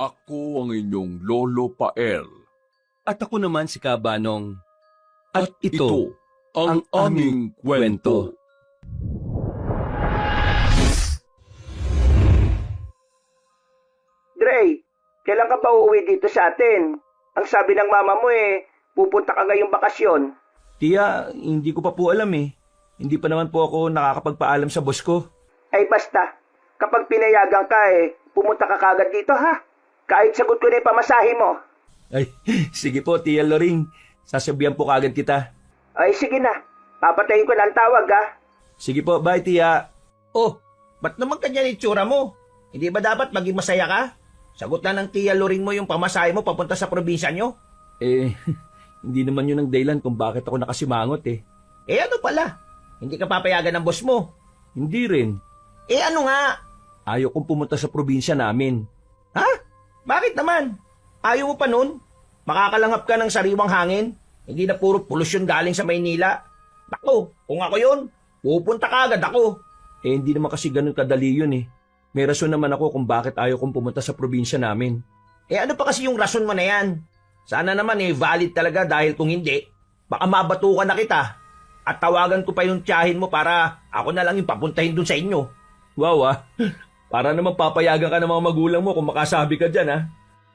Ako ang inyong Lolo Pael. At ako naman si Kabanong. At ito ang aming kwento. Dre, kailan ka ba uuwi dito sa atin? Ang sabi ng mama mo pupunta ka ngayong bakasyon. Tiya, hindi ko pa po alam eh. Hindi pa naman po ako nakakapagpaalam sa boss ko. Ay basta, kapag pinayagan ka pumunta ka kagad dito ha. Kahit sagot ko na yung pamasahe mo. Ay, sige po, Tiya Loring. Sasabihan po kagad kita. Ay sige na, papatayin ko na ang tawag ha. Sige po, bye Tiya. Oh, ba't naman ganyan itsura mo? Hindi ba dapat maging masaya ka? Sagot na ng Tia Loring mo yung pamasahe mo papunta sa probinsya nyo? Eh, hindi naman yun ang dahilan kung bakit ako nakasimangot eh. Eh ano pala? Hindi ka papayagan ng boss mo? Hindi rin. Eh ano nga? Ayaw kong pumunta sa probinsya namin. Ha? Bakit naman? Ayaw mo pa nun? Makakalanghap ka ng sariwang hangin? Hindi na puro polusyon galing sa Maynila. Naku, kung ako yun, pupunta ka agad ako. Eh, hindi naman kasi ganun kadali yun eh. May rason naman ako kung bakit ayaw kong pumunta sa probinsya namin. Eh ano pa kasi yung rason mo na yan? Sana naman valid talaga dahil kung hindi, baka mabatukan na kita. At tawagan ko pa yung tiyahin mo para ako na lang yung papuntahin dun sa inyo. Wow ah, para naman papayagan ka ng mga magulang mo kung makasabi ka dyan ah.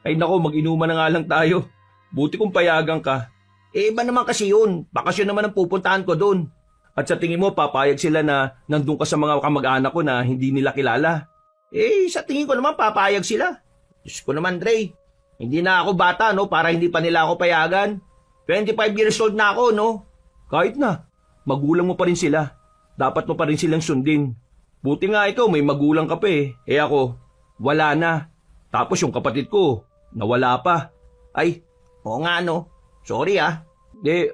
Ay nako, mag-inuman na nga lang tayo. Buti kung payagan ka. Eh iba naman kasi yun, bakasyon naman ang pupuntahan ko dun. At sa tingin mo, papayag sila na nandun ka sa mga kamag-anak ko na hindi nila kilala. Eh sa tingin ko naman papayag sila. Diyos ko naman Dre, hindi na ako bata no para hindi pa nila ako payagan. 25 years old na ako no. Kahit na, magulang mo pa rin sila. Dapat mo pa rin silang sundin. Buti nga ikaw, may magulang ka pa eh. Eh ako, wala na. Tapos yung kapatid ko, nawala pa. Ay, oo nga no. Sorry ah.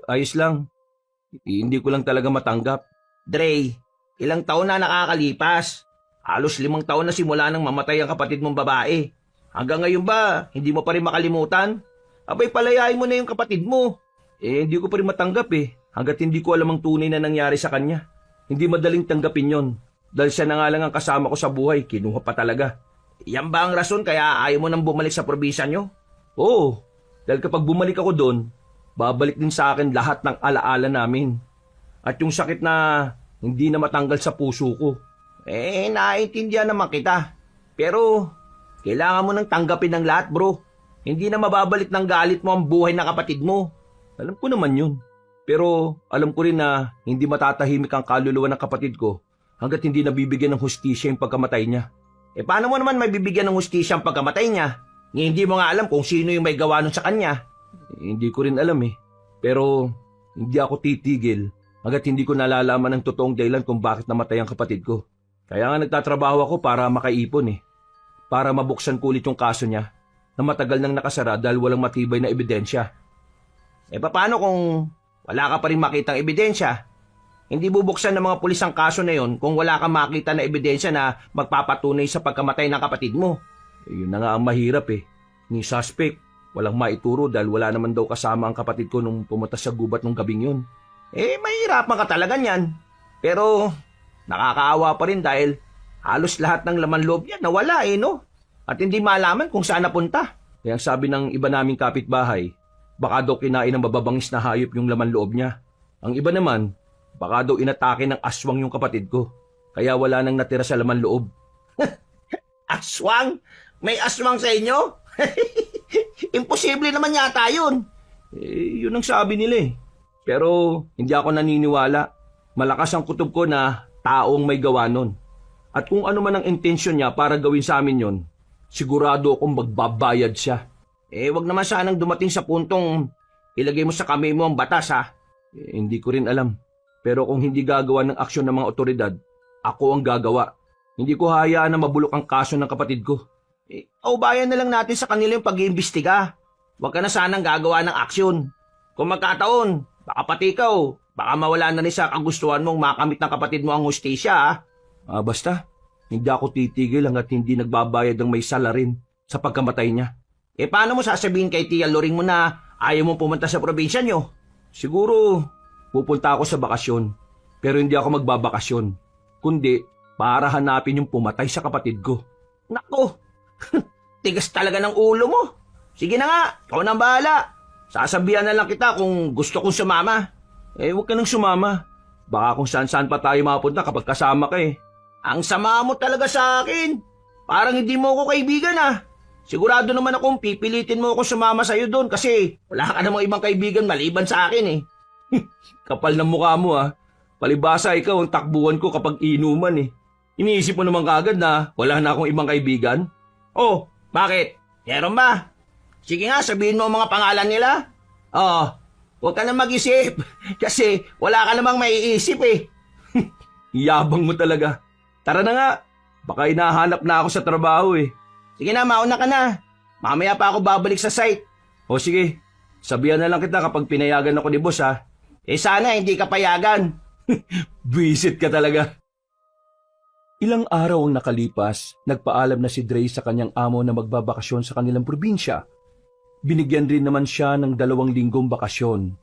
Ayos lang. Hindi ko lang talaga matanggap. Dre, ilang taon na nakakalipas. Halos 5 taon na simula nang mamatay ang kapatid mong babae. Hanggang ngayon ba, hindi mo pa rin makalimutan? Abay, palayain mo na yung kapatid mo. Eh, hindi ko pa rin matanggap eh. Hanggat hindi ko alam ang tunay na nangyari sa kanya. Hindi madaling tanggapin yon. Dahil siya na nga lang ang kasama ko sa buhay, kinuha pa talaga. Yan ba ang rason kaya ayaw mo nang bumalik sa probinsya nyo? Oo, dahil kapag bumalik ako doon, babalik din sa akin lahat ng alaala namin. At yung sakit na hindi na matanggal sa puso ko. Eh, naiintindihan naman kita. Pero, kailangan mo nang tanggapin ng lahat, bro. Hindi na mababalik ng galit mo ang buhay ng kapatid mo. Alam ko naman yun. Pero, alam ko rin na hindi matatahimik ang kaluluwa ng kapatid ko hanggat hindi nabibigyan ng hustisya yung pagkamatay niya. Eh, paano mo naman may bibigyan ng hustisya ang pagkamatay niya? Hindi mo nga alam kung sino yung may gawa nun sa kanya. Hindi ko rin alam eh. Pero, hindi ako titigil hanggat hindi ko nalalaman ang totoong dahilan kung bakit namatay ang kapatid ko. Kaya nga nagtatrabaho ako para makaipon eh. Para mabuksan ko ulit yung kaso niya na matagal nang nakasara dahil walang matibay na ebidensya. Eh paano kung wala ka pa rin makitang ebidensya? Hindi bubuksan ng mga pulis ang kaso na yon kung wala kang makita na ebidensya na magpapatunay sa pagkamatay ng kapatid mo. Eh, yun na nga ang mahirap eh. Ni suspect, walang maituro dahil wala naman daw kasama ang kapatid ko nung pumunta sa gubat nung gabing yun. Eh mahirapan ka talaga niyan. Pero nakakaawa pa rin dahil halos lahat ng laman loob niya nawala no? At hindi malaman kung saan napunta. Kaya ang sabi ng iba naming kapitbahay, baka daw kinain ng mababangis na hayop yung laman loob niya. Ang iba naman, baka daw inatake ng aswang yung kapatid ko. Kaya wala nang natira sa laman loob. Aswang? May aswang sa inyo? Imposible naman yata yun. Eh, yun ang sabi nila eh. Pero hindi ako naniniwala. Malakas ang kutob ko na taong may gawa nun. At kung ano man ang intensyon niya para gawin sa amin yon, sigurado akong magbabayad siya. Eh, wag naman sanang dumating sa puntong ilagay mo sa kamay mo ang batas ha. Eh, hindi ko rin alam. Pero kung hindi gagawa ng aksyon ng mga otoridad, ako ang gagawa. Hindi ko hayaan na mabulok ang kaso ng kapatid ko. Eh, bayan na lang natin sa kanila yung pag-iimbestiga. Huwag ka na sanang gagawa ng aksyon. Kung magkataon, baka pati ikaw, baka mawala na rin sa kagustuhan mong makamit ng kapatid mo ang hustisya ha. Basta, hindi ako titigil hanggat hindi nagbabayad ng may salarin sa pagkamatay niya. Eh paano mo sasabihin kay Tia Loring mo na ayaw mo pumunta sa probinsya nyo? Siguro, pupunta ako sa bakasyon. Pero hindi ako magbabakasyon. Kundi, para hanapin yung pumatay sa kapatid ko. Nako, tigas talaga ng ulo mo. Sige na nga, ikaw nang bahala. Sasabihan na lang kita kung gusto kong sumama. Huwag ka nang sumama. Baka kung saan-saan pa tayo mapunta kapag kasama ka eh. Ang sama mo talaga sa akin. Parang hindi mo ako kaibigan ah. Sigurado naman akong pipilitin mo ako sumama sa'yo doon kasi wala ka namang ibang kaibigan maliban sa akin eh. Kapal ng mukha mo ah. Palibasa ikaw ang takbuhan ko kapag inuman eh. Iniisip mo naman kagad na wala na akong ibang kaibigan? Oh, bakit? Meron ba? Sige nga, sabihin mo ang mga pangalan nila. Oh, huwag ka na mag-isip kasi wala ka namang maiisip eh. Yabang mo talaga. Tara na nga. Baka hinahanap na ako sa trabaho eh. Sige na, mauna ka na. Mamaya pa ako babalik sa site. O sige, sabihan na lang kita kapag pinayagan ako ni boss ha. Sana hindi ka payagan. Visit ka talaga. Ilang araw ang nakalipas, nagpaalam na si Dre sa kanyang amo na magbabakasyon sa kanilang probinsya. Binigyan rin naman siya ng 2 linggong bakasyon.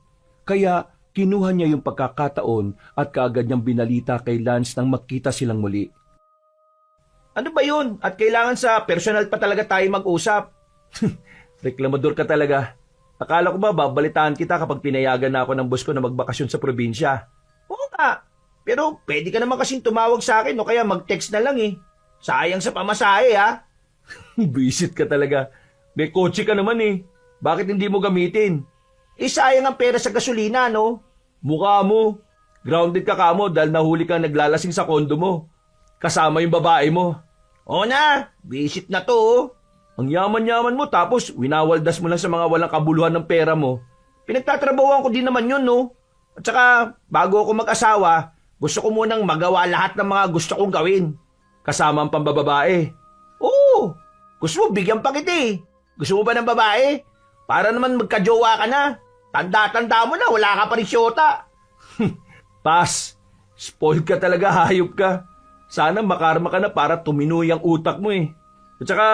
Kaya kinuha niya yung pagkakataon at kaagad niyang binalita kay Lance nang magkita silang muli. Ano ba yun? At kailangan sa personal pa talaga tayo mag-usap. Reklamador ka talaga. Akala ko ba babalitaan kita kapag pinayagan na ako ng boss ko na magbakasyon sa probinsya? Oo nga. Pero pwede ka naman kasing tumawag sa akin o kaya mag-text na lang eh. Sayang sa pamasahe ha. Visit ka talaga. May kotse ka naman eh. Bakit hindi mo gamitin? Sayang ang pera sa gasolina no? Mukha mo. Grounded ka kamo dahil nahuli kang naglalasing sa kondo mo. Kasama yung babae mo. Oo na, visit na to oh. Ang yaman-yaman mo tapos winawaldas mo lang sa mga walang kabuluhan ng pera mo. Pinagtatrabawan ko din naman yun no. At saka bago ako mag-asawa, gusto ko munang magawa lahat ng mga gusto kong gawin. Kasama ang pambababae. Oo, gusto mo bigyan pa kita eh. Gusto mo ba ng babae? Para naman magka-jowa ka na. Tanda-tanda mo na, wala ka pa rin syota. Pas, spoiled ka talaga, hayop ka. Sana makarma ka na para tuminuy ang utak mo eh. At saka,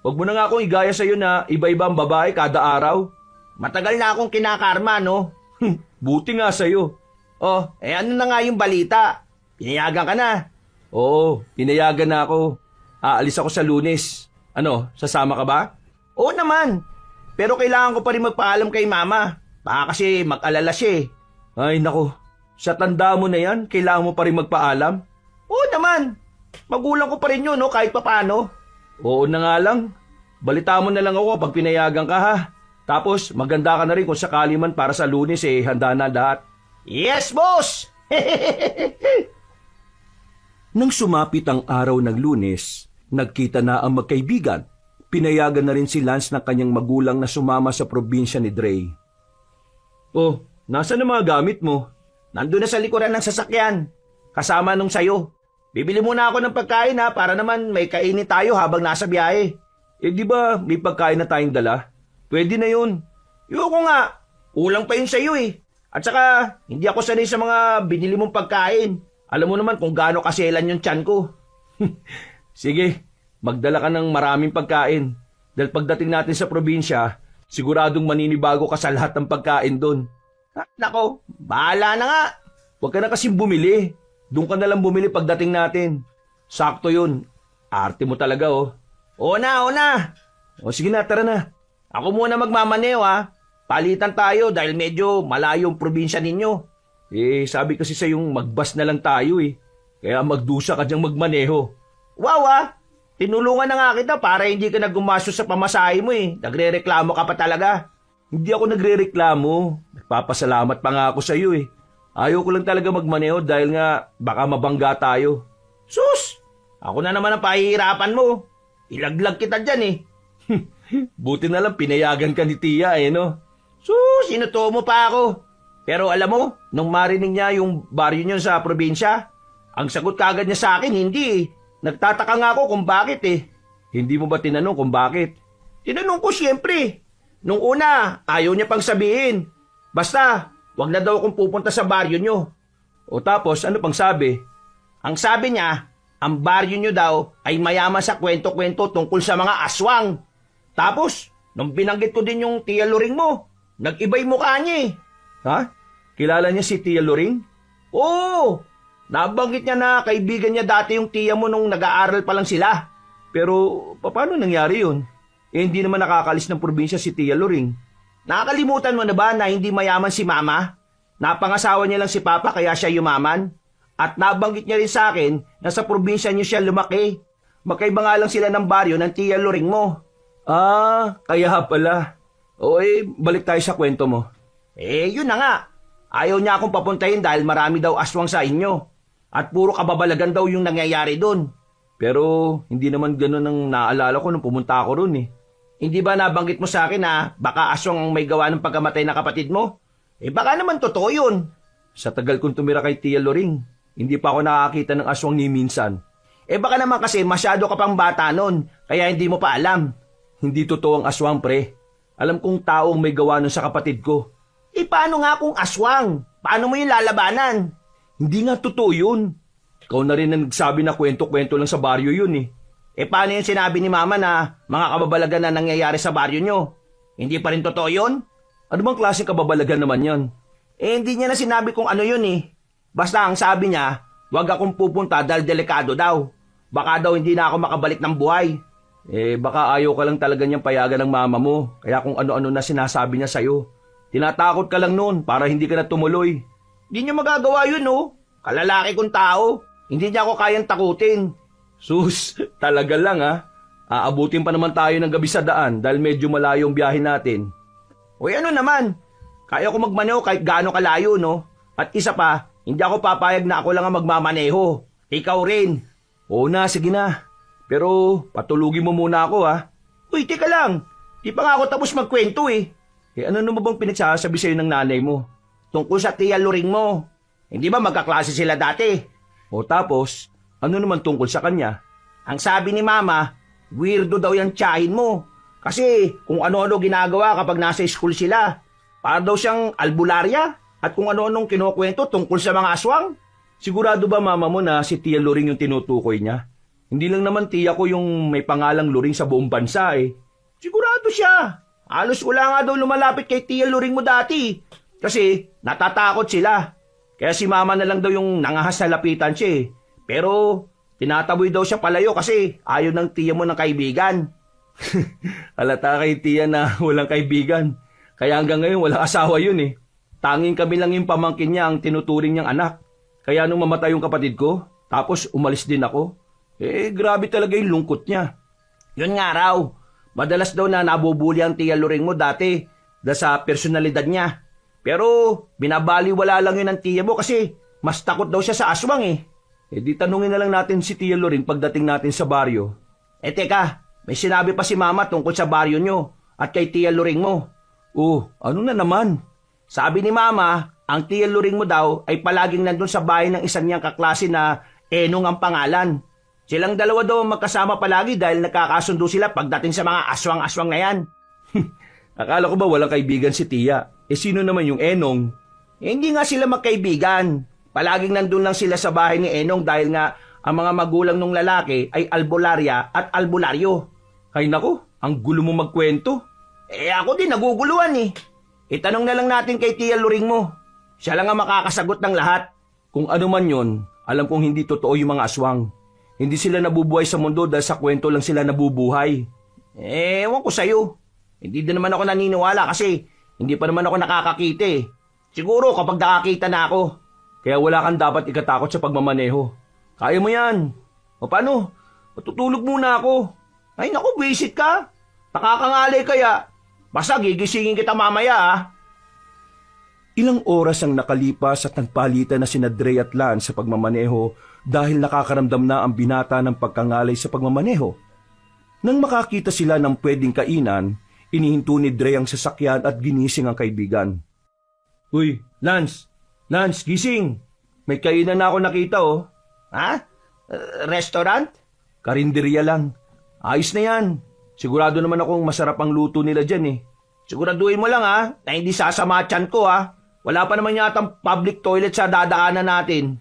wag mo na nga akong igaya sa'yo na iba-iba ang babae kada araw. Matagal na akong kinakarma, no? Buti nga sa'yo. Oh, ano na nga yung balita? Pinayagan ka na. Oo, pinayagan na ako. Aalis ako sa Lunes. Ano, sasama ka ba? Oo naman. Pero kailangan ko pa rin magpaalam kay mama. Baka kasi mag-alala siya eh. Ay nako, sa tanda mo na yan, kailangan mo pa rin magpaalam? Oo naman. Magulang ko pa rin yun, no, kahit papano. Oo na nga lang. Balita mo na lang ako pag pinayagan ka ha. Tapos maganda ka na rin kung sakali man para sa Lunes eh, handa na lahat. Yes, boss! Nang sumapit ang araw ng Lunes, nagkita na ang magkaibigan. Pinayagan na rin si Lance ng kanyang magulang na sumama sa probinsya ni Dre. Oh, nasa na mga gamit mo? Nandun na sa likuran ng sasakyan. Kasama nung sayo. Bibili muna ako ng pagkain ha, para naman may kainin tayo habang nasa biyahe. Di ba may pagkain na tayong dala? Pwede na yun. Yoko nga, ulang pa yun sa'yo eh. At saka, hindi ako sanay sa mga binili mong pagkain. Alam mo naman kung gaano kaselan yung tiyan ko. Sige, magdala ka ng maraming pagkain. Dahil pagdating natin sa probinsya, siguradong maninibago ka sa lahat ng pagkain doon. Nako, bahala na nga. Huwag ka na kasing bumili. Doon ka na lang bumili pagdating natin. Sakto yun. Arte mo talaga oh. Oo na. O sige na, tara na. Ako muna magmamaneo ha. Palitan tayo dahil medyo malayo ang probinsya ninyo. Sabi kasi sa yung magbas na lang tayo eh. Kaya magdusa ka diyang magmaneho. Wow ha. Tinulungan na nga kita para hindi ka naggumastos sa pamasahe mo eh. Nagre-reklamo ka pa talaga. Hindi ako nagre-reklamo. Nagpapasalamat pa nga ako sa iyo eh. Ayaw ko lang talaga magmaneho dahil nga baka mabangga tayo. Sus! Ako na naman ang pahihirapan mo. Ilaglag kita dyan eh. Buti na lang pinayagan ka ni Tia eh no? Sus! Sinuto mo pa ako. Pero alam mo, nung marinig niya yung baryo niyo sa probinsya, ang sagot kagad niya sa akin, hindi eh. Nagtataka nga ako kung bakit eh. Hindi mo ba tinanong kung bakit? Tinanong ko siyempre. Nung una, ayaw niya pang sabihin. Basta, wag na daw akong pupunta sa baryo niyo. O tapos, ano pang sabi? Ang sabi niya, ang baryo niyo daw ay mayaman sa kwento-kwento tungkol sa mga aswang. Tapos, nung binanggit ko din yung Tia Loring mo, nag-ibay mukha niya eh. Ha? Kilala niya si Tia Loring? Oo! Nabanggit niya na kaibigan niya dati yung tiya mo nung nag-aaral pa lang sila. Pero, paano nangyari yun? hindi naman nakakalis ng probinsya si Tia Loring. Nakakalimutan mo na ba na hindi mayaman si Mama? Napangasawa niya lang si Papa kaya siya yumaman. At nabanggit niya rin sa akin na sa probinsya niyo siya lumaki. Magkaiba nga lang sila ng baryo ng Tia Loring mo. Ah, kaya pala. O balik tayo sa kwento mo. Yun na nga. Ayaw niya akong papuntahin dahil marami daw aswang sa inyo. At puro kababalagan daw yung nangyayari doon. Pero hindi naman ganun ang naalala ko nung pumunta ako ron eh. Hindi ba nabanggit mo sa akin na baka aswang ang may gawa ng pagkamatay na kapatid mo? Baka naman totoo yun. Sa tagal kong tumira kay Tia Loring, hindi pa ako nakakita ng aswang ni minsan. Baka naman kasi masyado ka pang bata nun, kaya hindi mo pa alam. Hindi totoo ang aswang, pre. Alam kong taong may gawa nun sa kapatid ko. Paano nga kung aswang? Paano mo yung lalabanan? Hindi nga totoo yun. Ikaw na rin ang nagsabi na kwento-kwento lang sa baryo yun eh. Paano yung sinabi ni Mama na mga kababalagan na nangyayari sa baryo nyo? Hindi pa rin totoo yun? Ano bang klaseng kababalagan naman yan? Hindi niya na sinabi kung ano yun eh. Basta ang sabi niya, wag akong pupunta dahil delikado daw. Baka daw hindi na ako makabalik ng buhay. Baka ayaw ka lang talaga niyang payagan ng mama mo. Kaya kung ano-ano na sinasabi niya sa'yo. Tinatakot ka lang noon para hindi ka na tumuloy. Hindi niya magagawa yun, no? Kalalaki kong tao. Hindi niya ako kayang takutin. Sus, talaga lang ha. Aabutin pa naman tayo ng gabi sa daan dahil medyo malayo ang biyahe natin. Ano naman? Kaya ko magmaneho kahit gaano kalayo, no? At isa pa, hindi ako papayag na ako lang ang magmamaneho. Ikaw rin. Oo na, sige na. Pero patulugin mo muna ako ha. Teka lang. Di pa nga ako tapos magkwento eh. Ano naman bang pinagsasabi sa'yo ng nanay mo? Tungkol sa Tia Loring mo. Hindi ba magkaklase sila dati? O tapos, ano naman tungkol sa kanya? Ang sabi ni Mama, weirdo daw yung tiyahin mo. Kasi kung ano-ano ginagawa kapag nasa school sila. Para daw siyang albularya at kung ano-anong kinukwento tungkol sa mga aswang. Sigurado ba mama mo na si Tia Loring yung tinutukoy niya? Hindi lang naman tiya ko yung may pangalang Loring sa buong bansa eh. Sigurado siya. Halos wala nga daw lumalapit kay Tia Loring mo dati. Kasi natatakot sila. Kaya si Mama na lang daw yung nangahas na lapitan siya eh. Pero tinataboy daw siya palayo kasi ayaw ng tiya mo ng kaibigan. Halata kay tiya na walang kaibigan. Kaya hanggang ngayon walang asawa yun eh. Tanging kami lang yung pamangkin niya ang tinuturing niyang anak. Kaya nung mamatay yung kapatid ko, tapos umalis din ako. Grabe talaga yung lungkot niya. Yun nga raw. Madalas daw na nabubuli ang Tia Loring mo dati dahil sa personalidad niya. Pero binabaliwala lang yun ng tiya mo kasi mas takot daw siya sa aswang eh. Di tanungin na lang natin si Tia Loring pagdating natin sa baryo. Teka, may sinabi pa si Mama tungkol sa baryo nyo at kay Tia Loring mo. Ano na naman? Sabi ni Mama, ang Tia Loring mo daw ay palaging nandun sa bahay ng isang niyang kaklase na Enong ang pangalan. Silang dalawa daw magkasama palagi dahil nagkakasundo sila pagdating sa mga aswang-aswang na yan. Akala ko ba walang kaibigan si Tia? Sino naman yung Enong? Hindi nga sila magkaibigan. Palaging nandun lang sila sa bahay ni Enong dahil nga ang mga magulang ng lalaki ay albularya at albularyo. Hay nako, ang gulo mo magkwento. Ako din naguguluhan eh. Itanong na lang natin kay Tia Loring mo. Siya lang ang makakasagot ng lahat. Kung ano man yon, alam kong hindi totoo yung mga aswang. Hindi sila nabubuhay sa mundo dahil sa kwento lang sila nabubuhay. Ewan ko sa'yo. Hindi din naman ako naniniwala kasi hindi pa naman ako nakakakita eh. Siguro kapag nakakita na ako. Kaya wala kang dapat ikatakot sa pagmamaneho. Kaya mo yan. O paano? Matutulog muna ako. Ay naku, visit ka. Nakakangalay kaya. Basta gigisingin kita mamaya ah. Ilang oras ang nakalipas at nagpalitan na sina Dre at Lance sa pagmamaneho dahil nakakaramdam na ang binata ng pagkangalay sa pagmamaneho. Nang makakita sila ng pwedeng kainan, inihinto ni Dre ang sasakyan at ginising ang kaibigan. Uy, Lance! Lance, gising! May kainan na ako nakita oh. Ha? Restaurant? Karinderya lang. Ayos na yan. Sigurado naman akong masarap ang luto nila dyan eh. Siguraduhin mo lang ha, na hindi sasama tiyan ko ha. Wala pa naman yatang public toilet sa dadaanan natin.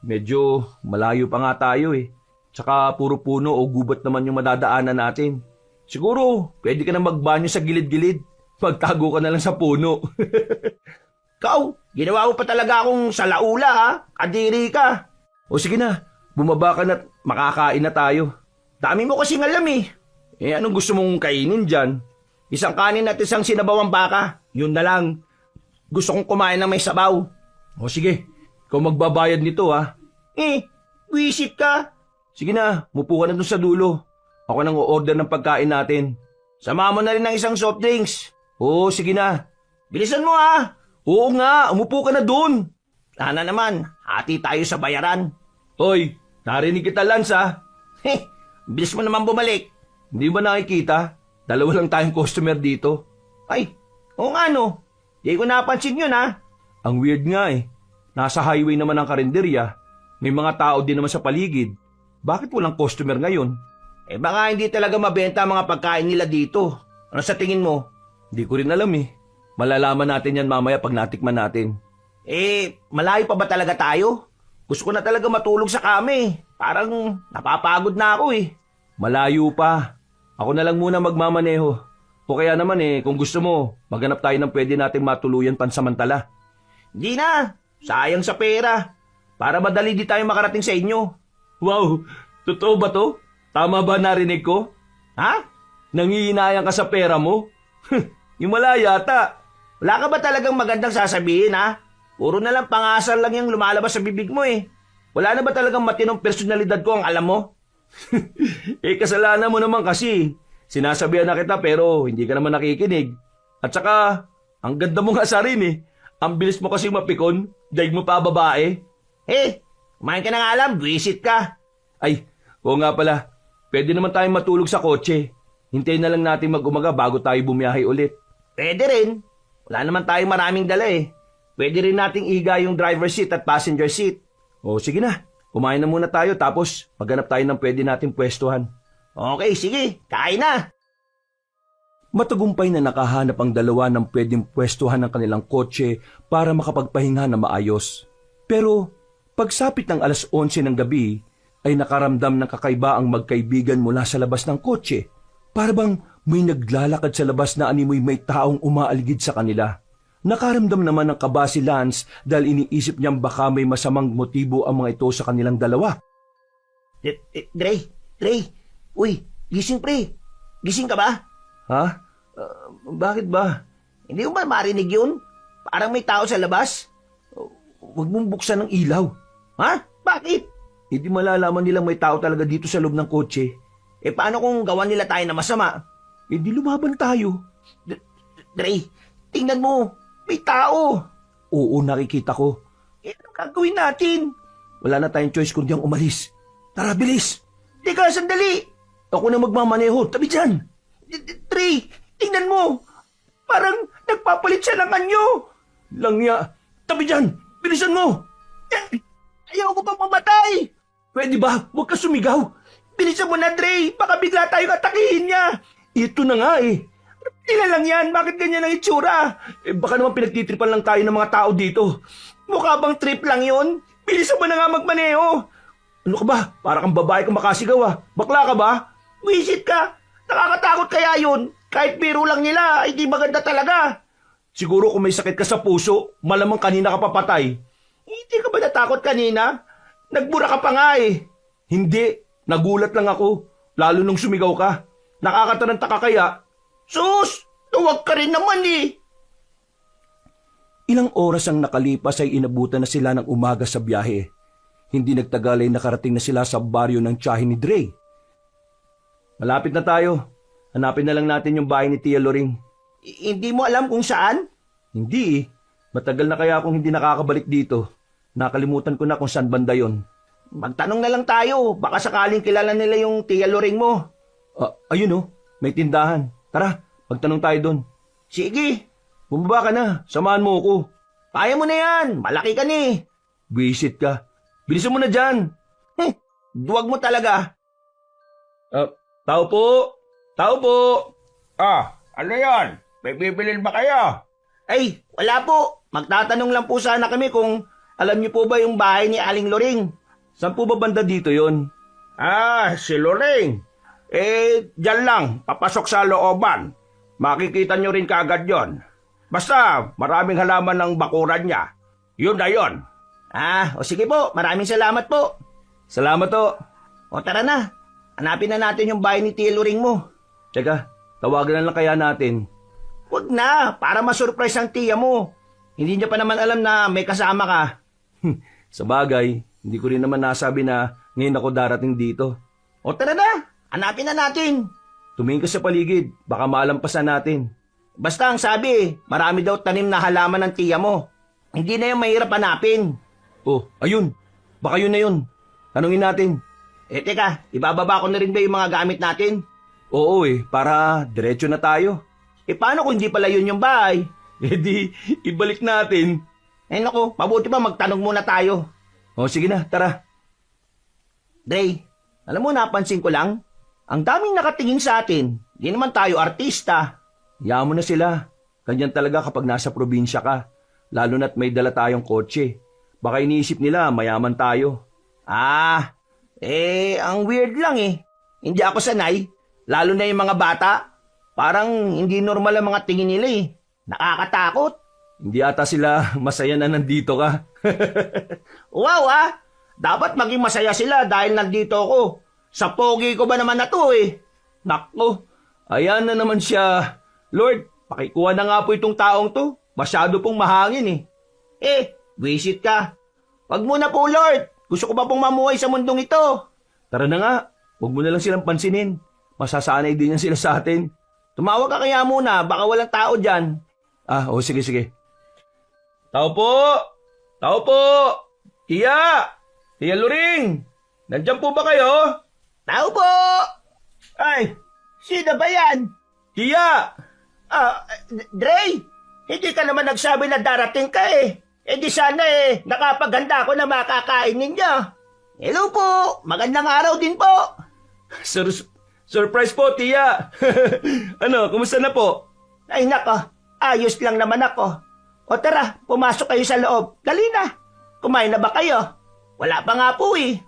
Medyo malayo pa nga tayo eh. Tsaka puro puno o gubat naman yung madadaanan natin. Siguro, pwede ka na magbanyo sa gilid-gilid. Magtago ka na lang sa puno. Kau, ginawa mo pa talaga akong salaula ha. Kadiri ka. O sige na, bumaba ka na't makakain na tayo. Dami mo kasing alam eh. Anong gusto mong kainin dyan? Isang kanin at isang sinabawang baka. Yun na lang. Gusto kong kumain ng may sabaw. O sige, ikaw magbabayad nito ha. Wisit ka. Sige na, mupo ka na dun sa dulo. Ako nang o-order ng pagkain natin. Sama mo na rin ng isang soft drinks. Oo, sige na. Bilisan mo ha. Oo nga, umupo ka na dun. Sana naman, hati tayo sa bayaran. Hoy, narinig kita Lance ha. Bilis mo naman bumalik. Hindi ba nakikita? Dalawa lang tayong customer dito. Ay, oo nga no. Di ko napansin yun ha. Ang weird nga eh. Nasa highway naman ang karinderya. May mga tao din naman sa paligid. Bakit walang customer ngayon? Baka hindi talaga mabenta ang mga pagkain nila dito. Ano sa tingin mo? Hindi ko rin alam eh. Malalaman natin yan mamaya pag natikman natin. Malayo pa ba talaga tayo? Gusto ko na talaga matulog sa kami. Parang napapagod na ako eh. Malayo pa. Ako na lang muna magmamaneho. O kaya naman kung gusto mo, maghanap tayo ng pwede nating matuluyan pansamantala. Hindi na. Sayang sa pera. Para madali di tayo makarating sa inyo. Wow, totoo ba to? Tama ba narinig ko? Ha? Nangihinayang ka sa pera mo? Himala yata. Wala ka ba talagang magandang sasabihin ha? Puro na lang pangasar lang yung lumalabas sa bibig mo eh. Wala na ba talagang matinong personalidad ko ang alam mo? Kasalanan mo naman kasi. Sinasabihan na kita pero hindi ka naman nakikinig. At saka, ang ganda mo nga sa rin eh. Ang bilis mo kasi mapikon. Daig mo pa babae. Kumain ka na nga alam, buwisit ka. Ay, oo nga pala. Pwede naman tayong matulog sa kotse. Hintayin na lang natin mag-umaga bago tayo bumiyahe ulit. Pwede rin. Wala naman tayong maraming dala eh. Pwede rin nating iga yung driver seat at passenger seat. O sige na, kumain na muna tayo tapos maghanap tayo ng pwede nating pwestuhan. Okay, sige, kain na. Matagumpay na nakahanap ang dalawa ng pwedeng pwestuhan ng kanilang kotse para makapagpahinga na maayos. Pero pagsapit ng 11:00 ng gabi ay nakaramdam ng kakaiba ang magkaibigan mula sa labas ng kotse. Para bang may naglalakad sa labas na animoy may taong umaaligid sa kanila. Nakaramdam naman ng kaba si Lance dahil iniisip niyang baka may masamang motibo ang mga ito sa kanilang dalawa. Dre, uy, gising pre. Gising ka ba? Ha? Bakit ba? Hindi mo ba marinig yun? Parang may tao sa labas. Huwag mong buksan ng ilaw. Ha? Bakit? Hindi malalaman nilang may tao talaga dito sa loob ng kotse. Paano kung gawan nila tayo na masama? Di lumaban tayo. Dre, tingnan mo. May tao. Oo, nakikita ko. Anong gagawin natin? Wala na tayong choice kundi ang umalis. Tara, bilis! Teka, sandali. Ako na magmamaneho. Tabi dyan! Dre, tingnan mo. Parang nagpapalit siya ng anyo. Langya! Tabi dyan! Bilisan mo! Ayaw ko pang mamatay. Pwede ba? Huwag ka sumigaw. Bilisan mo na, Dre. Baka bigla tayong atakihin niya. Ito na nga eh. Tila lang yan. Bakit ganyan ang itsura? Baka naman pinagtitripan lang tayo ng mga tao dito. Mukha bang trip lang yun? Bilisan mo na nga magmaneho. Ano ka ba? Para kang babae kang makasigaw ah. Bakla ka ba? Wisit ka. Nakakatakot kaya yun. Kahit biro lang nila, hindi maganda talaga. Siguro kung may sakit ka sa puso, malamang kanina ka papatay. Hindi ka ba natakot kanina? Nagbura ka pa nga eh. Hindi. Nagulat lang ako. Lalo nung sumigaw ka. Nakakataranta ka kaya? Sus! Tuwag ka rin naman eh. Ilang oras ang nakalipas ay inabutan na sila ng umaga sa biyahe. Hindi nagtagal ay nakarating na sila sa baryo ng tiyahin ni Dre. Malapit na tayo. Hanapin na lang natin yung bahay ni Tia Loring. Hindi mo alam kung saan? Hindi eh. Matagal na kaya akong hindi nakakabalik dito. Nakalimutan ko na kung saan banda yon. Magtanong na lang tayo. Baka sakaling kilala nila yung Tia Loring mo. Ayun oh, may tindahan. Tara, magtanong tayo doon. Sige. Bumaba ka na, samahan mo ako. Kaya mo na yan. Malaki ka ni. Visit ka. Bilisan mo na dyan. Duwag mo talaga. Tao po. Tao po. Ano yan? May bibilin ba kayo? Ay, wala po. Magtatanong lang po sana kami kung alam niyo po ba yung bahay ni Aling Loring. Saan po ba banda dito yon? Si Loring. Diyan lang. Papasok sa looban. Makikita nyo rin kaagad yon. Basta, maraming halaman ng bakuran niya. Yun na yun. O sige po. Maraming salamat po. Salamat to. O tara na. Hanapin na natin yung bahay ni Tia Loring mo. Teka, tawagan na lang kaya natin. Huwag na, para masurprise ang tiya mo. Hindi niya pa naman alam na may kasama ka. Sa bagay, hindi ko rin naman nasabi na ngayon ako darating dito. O tara na, hanapin na natin. Tumingin ka sa paligid, baka malampasan natin. Basta ang sabi, marami daw tanim na halaman ng tiya mo. Hindi na yung mahirap hanapin. Oh, ayun. Baka yun na yun. Tanungin natin. Teka, ibababa ko na rin ba yung mga gamit natin? Oo para diretso na tayo. Paano kung hindi pala yun yung bahay? Di, ibalik natin. Naku, mabuti pa magtanong muna tayo. O sige na, tara. Dre, alam mo napansin ko lang, ang daming nakatingin sa atin. Di naman tayo artista. Hayaan mo na sila. Ganyan talaga kapag nasa probinsya ka. Lalo na't may dala tayong kotse. Baka iniisip nila mayaman tayo. Ang weird lang eh. Hindi ako sanay. Lalo na yung mga bata. Parang hindi normal ang mga tingin nila eh. Nakakatakot. Hindi ata sila masaya na nandito ka. Wow Dapat maging masaya sila dahil nandito ako. Sa pogi ko ba naman na to eh. Nako, ayan na naman siya. Lord, pakikuha na nga po itong taong to. Masyado pong mahangin eh. Visit ka. Wag mo na po, Lord. Gusto ko pa pong mamuhay sa mundong ito. Tara na nga, huwag mo na lang silang pansinin. Masasanay din yan sila sa atin. Tumawag ka kaya muna, baka walang tao dyan. Sige. Tao po! Tao po! Tia! Tia Luring! Nandyan po ba kayo? Tao po! Ay, sino ba yan? Tia! Dre, hindi ka naman nagsabi na darating ka eh. Di sana nakapaghanda ako na makakain ninyo. Hello po, magandang araw din po. Surprise po, Tia! Ano, kumusta na po? Ay nako, ayos lang naman ako. O tara, pumasok kayo sa loob. Dali na. Kumain na ba kayo? Wala pa nga po eh.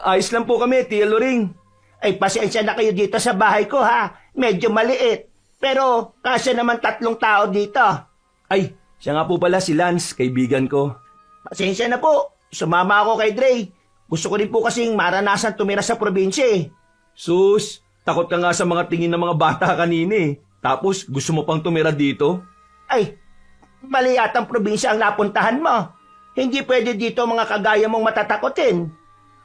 Ayos lang po kami, Tia Luring. Ay pasensya na kayo dito sa bahay ko ha. Medyo maliit. Pero kasya naman 3 tao dito. Ay, siya nga po pala si Lance, kaibigan ko. Pasensya na po. Sumama ako kay Dre. Gusto ko rin po kasing maranasan tumira sa probinsya eh. Sus, takot ka nga sa mga tingin ng mga bata kanina eh. Tapos gusto mo pang tumira dito? Ay, mali yatang probinsya ang napuntahan mo. Hindi pwede dito mga kagaya mong matatakotin.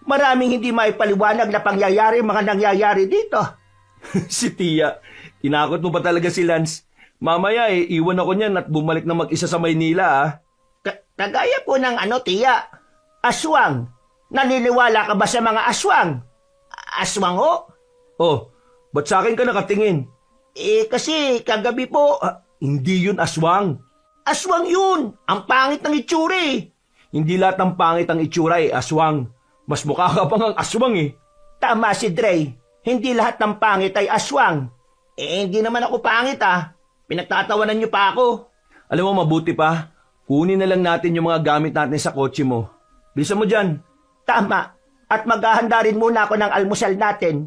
Maraming hindi maipaliwanag na pangyayari mga nangyayari dito. Si Tia, tinakot mo ba talaga si Lance? Mamaya iwan ako niyan at bumalik na mag-isa sa Maynila Kagaya po ng Tia? Aswang. Naniniwala ka ba sa mga aswang? Aswang ho? Oh, ba't sa akin ka nakatingin? Kasi kagabi po... Hindi yun aswang. Aswang yun! Ang pangit ng itsura eh. Hindi lahat ng pangit ang itsura aswang. Mas mukha ka pang ang aswang eh. Tama si Dre. Hindi lahat ng pangit ay aswang. Hindi naman ako pangit Pinagtatawanan niyo pa ako. Alam mo, mabuti pa. Kunin na lang natin yung mga gamit natin sa kotse mo. Bilisan mo dyan. Tama. At maghahanda rin muna ako ng almusal natin.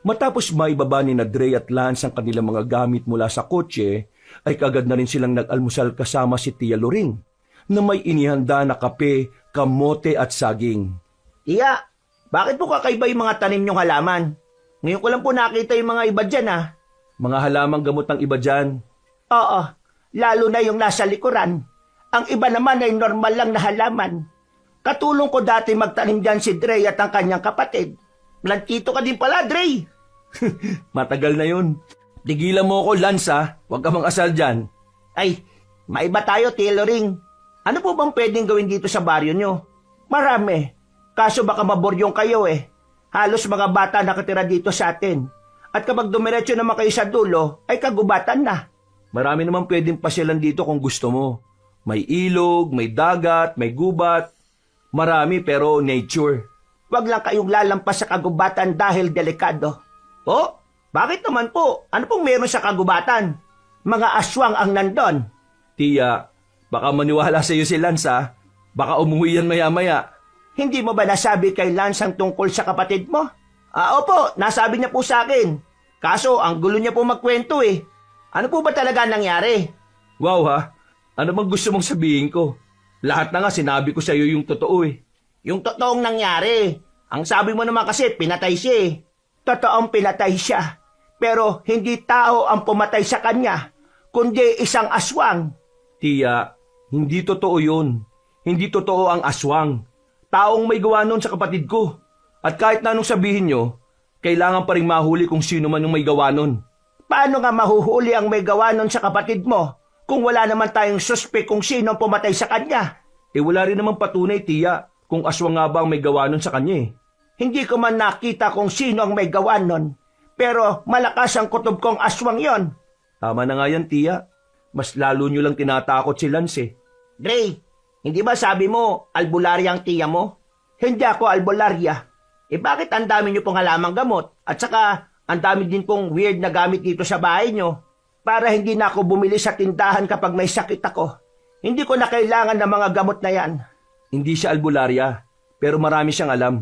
Matapos maibaba ni na Dre at Lance ang kanilang mga gamit mula sa kotse, ay kagad na rin silang nag-almusal kasama si Tia Luring na may inihanda na kape, kamote at saging. Tia, bakit po kakaiba yung mga tanim niyong halaman? Ngayon ko lang po nakita yung mga iba dyan Mga halamang gamot ng iba dyan. Oo, lalo na yung nasa likuran. Ang iba naman ay normal lang na halaman. Katulong ko dati magtanim dyan si Dre at ang kanyang kapatid. Plantito ka din pala, Dre. Matagal na yun. Tigilan mo ako, Lance Huwag ka mang-asal dyan. Ay, maiba tayo, tailoring. Ano po bang pwedeng gawin dito sa baryo nyo? Marami. Kaso baka maboryong kayo Halos mga bata nakatira dito sa atin. At kapag dumiretso naman kayo sa dulo, ay kagubatan na. Marami naman pwedeng pasyalan dito kung gusto mo. May ilog, may dagat, may gubat. Marami pero nature. Wag lang kayong lalampas sa kagubatan dahil delikado. Oh, bakit naman po? Ano pong meron sa kagubatan? Mga aswang ang nandon. Tia, baka maniwala sa iyo si Lance Baka umuwi yan maya-maya. Hindi mo ba nasabi kay Lance ang tungkol sa kapatid mo? Opo, nasabi niya po sa akin. Kaso, ang gulo niya po magkwento Ano po ba talaga nangyari? Wow ano bang gusto mong sabihin ko? Lahat na nga sinabi ko sa iyo yung totoo Yung totoong nangyari. Ang sabi mo naman kasi, pinatay siya Totoong pinatay siya. Pero hindi tao ang pumatay sa kanya, kundi isang aswang. Tiya, hindi totoo yun. Hindi totoo ang aswang. Taong may gawa nun sa kapatid ko. At kahit na anong sabihin nyo, kailangan pa rin mahuli kung sino man yung may gawa nun. Paano nga mahuhuli ang may gawa nun sa kapatid mo kung wala naman tayong suspek kung sino ang pumatay sa kanya? Wala rin namang patunay, Tiya, kung aswang nga ba ang may gawa nun sa kanya eh. Hindi ko man nakita kung sino ang may gawa nun, pero malakas ang kutob kong aswang yon. Tama na nga yan, Tiya. Mas lalo nyo lang tinatakot si Lance eh. Dre, hindi ba sabi mo albularya ang tiya mo? Hindi ako albularya. Bakit ang dami niyo pong halamang gamot? At saka, ang dami din pong weird na gamit dito sa bahay nyo para hindi na ako bumili sa tindahan kapag may sakit ako. Hindi ko na kailangan ng mga gamot na yan. Hindi siya albularya, pero marami siyang alam.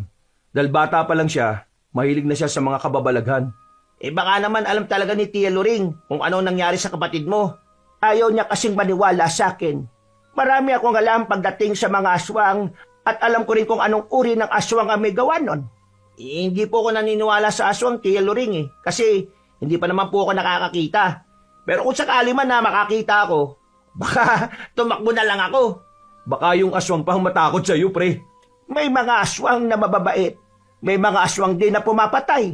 Dahil bata pa lang siya, mahilig na siya sa mga kababalaghan. Baka naman alam talaga ni Tia Luring kung ano nangyari sa kapatid mo. Ayaw niya kasing maniwala sa akin. Marami akong alam pagdating sa mga aswang at alam ko rin kung anong uri ng aswang ang may gawa nun. Hindi po ako naniniwala sa aswang, Tia Luring kasi hindi pa naman po ako nakakakita. Pero kung sakali man na makakita ako, baka tumakbo na lang ako. Baka yung aswang pang matakot sa'yo, pre. May mga aswang na mababait. May mga aswang din na pumapatay.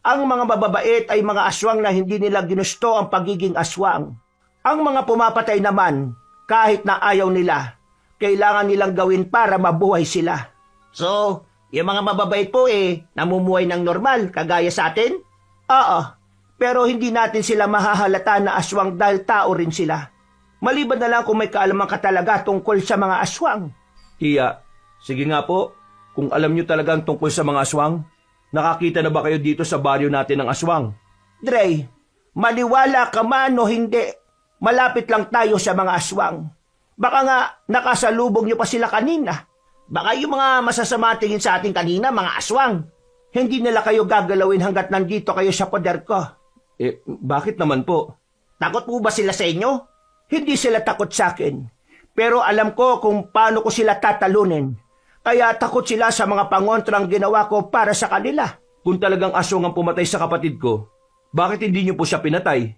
Ang mga mababait ay mga aswang na hindi nila ginusto ang pagiging aswang. Ang mga pumapatay naman, kahit na ayaw nila, kailangan nilang gawin para mabuhay sila. So, yung mga mababait po namumuhay ng normal, kagaya sa atin? Oo, pero hindi natin sila mahahalata na aswang dahil tao rin sila. Maliban na lang kung may kaalaman ka talaga tungkol sa mga aswang. Tiya, sige nga po, kung alam nyo talagang tungkol sa mga aswang, nakakita na ba kayo dito sa baryo natin ng aswang? Dre, maniwala ka man o hindi, malapit lang tayo sa mga aswang. Baka nga nakasalubong nyo pa sila kanina. Baka yung mga masasama tingin sa ating kanina, mga aswang. Hindi nila kayo gagalawin hanggat nandito kayo sa poder ko. Bakit naman po? Takot po ba sila sa inyo? Hindi sila takot sa akin. Pero alam ko kung paano ko sila tatalunin. Kaya takot sila sa mga pangontrang ginawa ko para sa kanila. Kung talagang aswang ang pumatay sa kapatid ko, bakit hindi nyo po siya pinatay?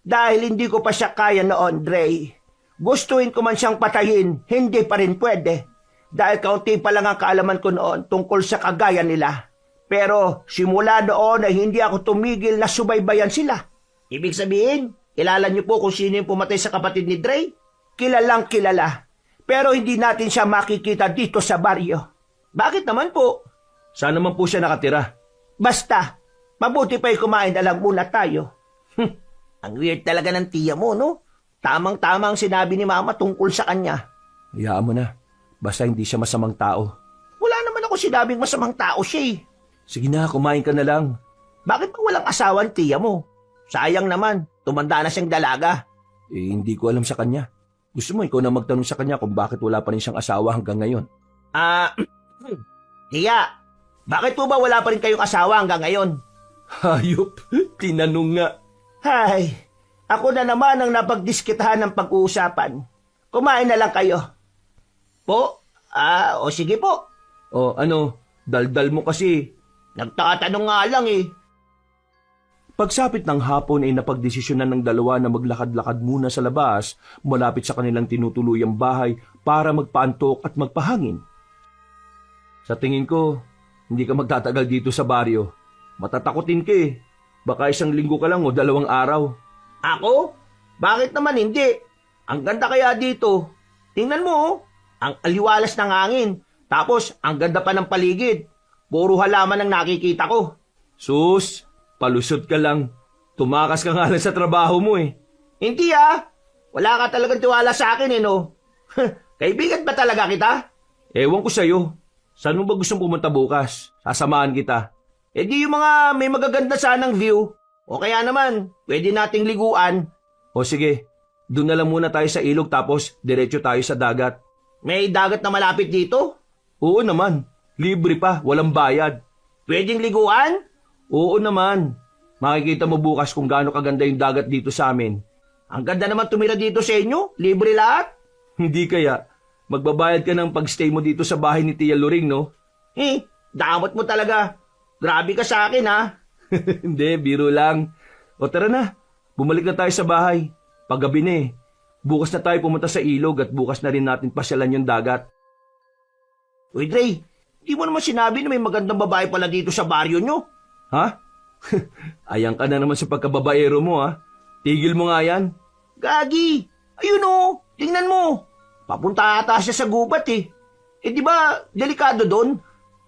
Dahil hindi ko pa siya kaya noon, Dre. Gustuin ko man siyang patayin, hindi pa rin pwede. Dahil kaunti pa lang ang kaalaman ko noon tungkol sa kagaya nila. Pero simula noon ay hindi ako tumigil na subaybayan sila. Ibig sabihin, kilala niyo po kung sino yung pumatay sa kapatid ni Dre? Kilalang kilala. Pero hindi natin siya makikita dito sa baryo. Bakit naman po? Saan naman po siya nakatira? Basta, mabuti pa'y kumain na lang muna tayo. Ang weird talaga ng tiya mo, no? Tamang-tamang sinabi ni Mama tungkol sa kanya. Hayaan mo na. Basta hindi siya masamang tao. Wala naman ako sinabing masamang tao siya. Sige na, kumain ka na lang. Bakit pa walang asawa ang tiya mo? Sayang naman, tumanda na siyang dalaga. Hindi ko alam sa kanya. Gusto mo ikaw na magtanong sa kanya kung bakit wala pa rin siyang asawa hanggang ngayon? Tiya, bakit po ba wala pa rin kayong asawa hanggang ngayon? Hayop, tinanong nga. Hay, ako na naman ang napagdiskitahan ng pag-uusapan. Kumain na lang kayo. Po? O sige po. O ano, daldal mo kasi. Nagtatanong nga lang Pagsapit ng hapon ay napagdesisyonan ng dalawa na maglakad-lakad muna sa labas malapit sa kanilang tinutuluyang bahay para magpaantok at magpahangin. Sa tingin ko, hindi ka magtatagal dito sa baryo. Matatakotin ka Baka 1 linggo ka lang o 2 araw. Ako? Bakit naman hindi? Ang ganda kaya dito. Tingnan mo, ang aliwalas ng hangin. Tapos, ang ganda pa ng paligid. Puro halaman ang nakikita ko. Sus, palusot ka lang. Tumakas ka nga lang sa trabaho mo Hindi Wala ka talagang tiwala sa akin no? Kaibigan ba talaga kita? Ewan ko sa'yo. Saan mo ba gustong pumunta bukas? Sasamahan kita. Di yung mga may magaganda sanang view. O kaya naman, pwede nating liguan. O sige, doon na lang muna tayo sa ilog tapos diretso tayo sa dagat. May dagat na malapit dito? Oo naman, libre pa, walang bayad. Pwedeng liguan? Oo naman. Makikita mo bukas kung gaano kaganda yung dagat dito sa amin. Ang ganda naman tumira dito sa inyo, libre lahat. Hindi kaya, magbabayad ka ng pagstay mo dito sa bahay ni Tia Luring, no? Damot mo talaga. Grabe ka sa akin Hindi, biro lang. O tara na, bumalik na tayo sa bahay. Paggabi na eh. Bukas na tayo pumunta sa ilog at bukas na rin natin pasyalan yung dagat. Uy, Dre, di mo naman sinabi na may magandang babae pala dito sa baryo nyo. Ha? Ayan ka na naman sa pagkababaero mo ha. Tigil mo nga yan. Gagi! Ayun o, tingnan mo. Papunta ata siya sa gubat eh. Eh di ba, delikado doon?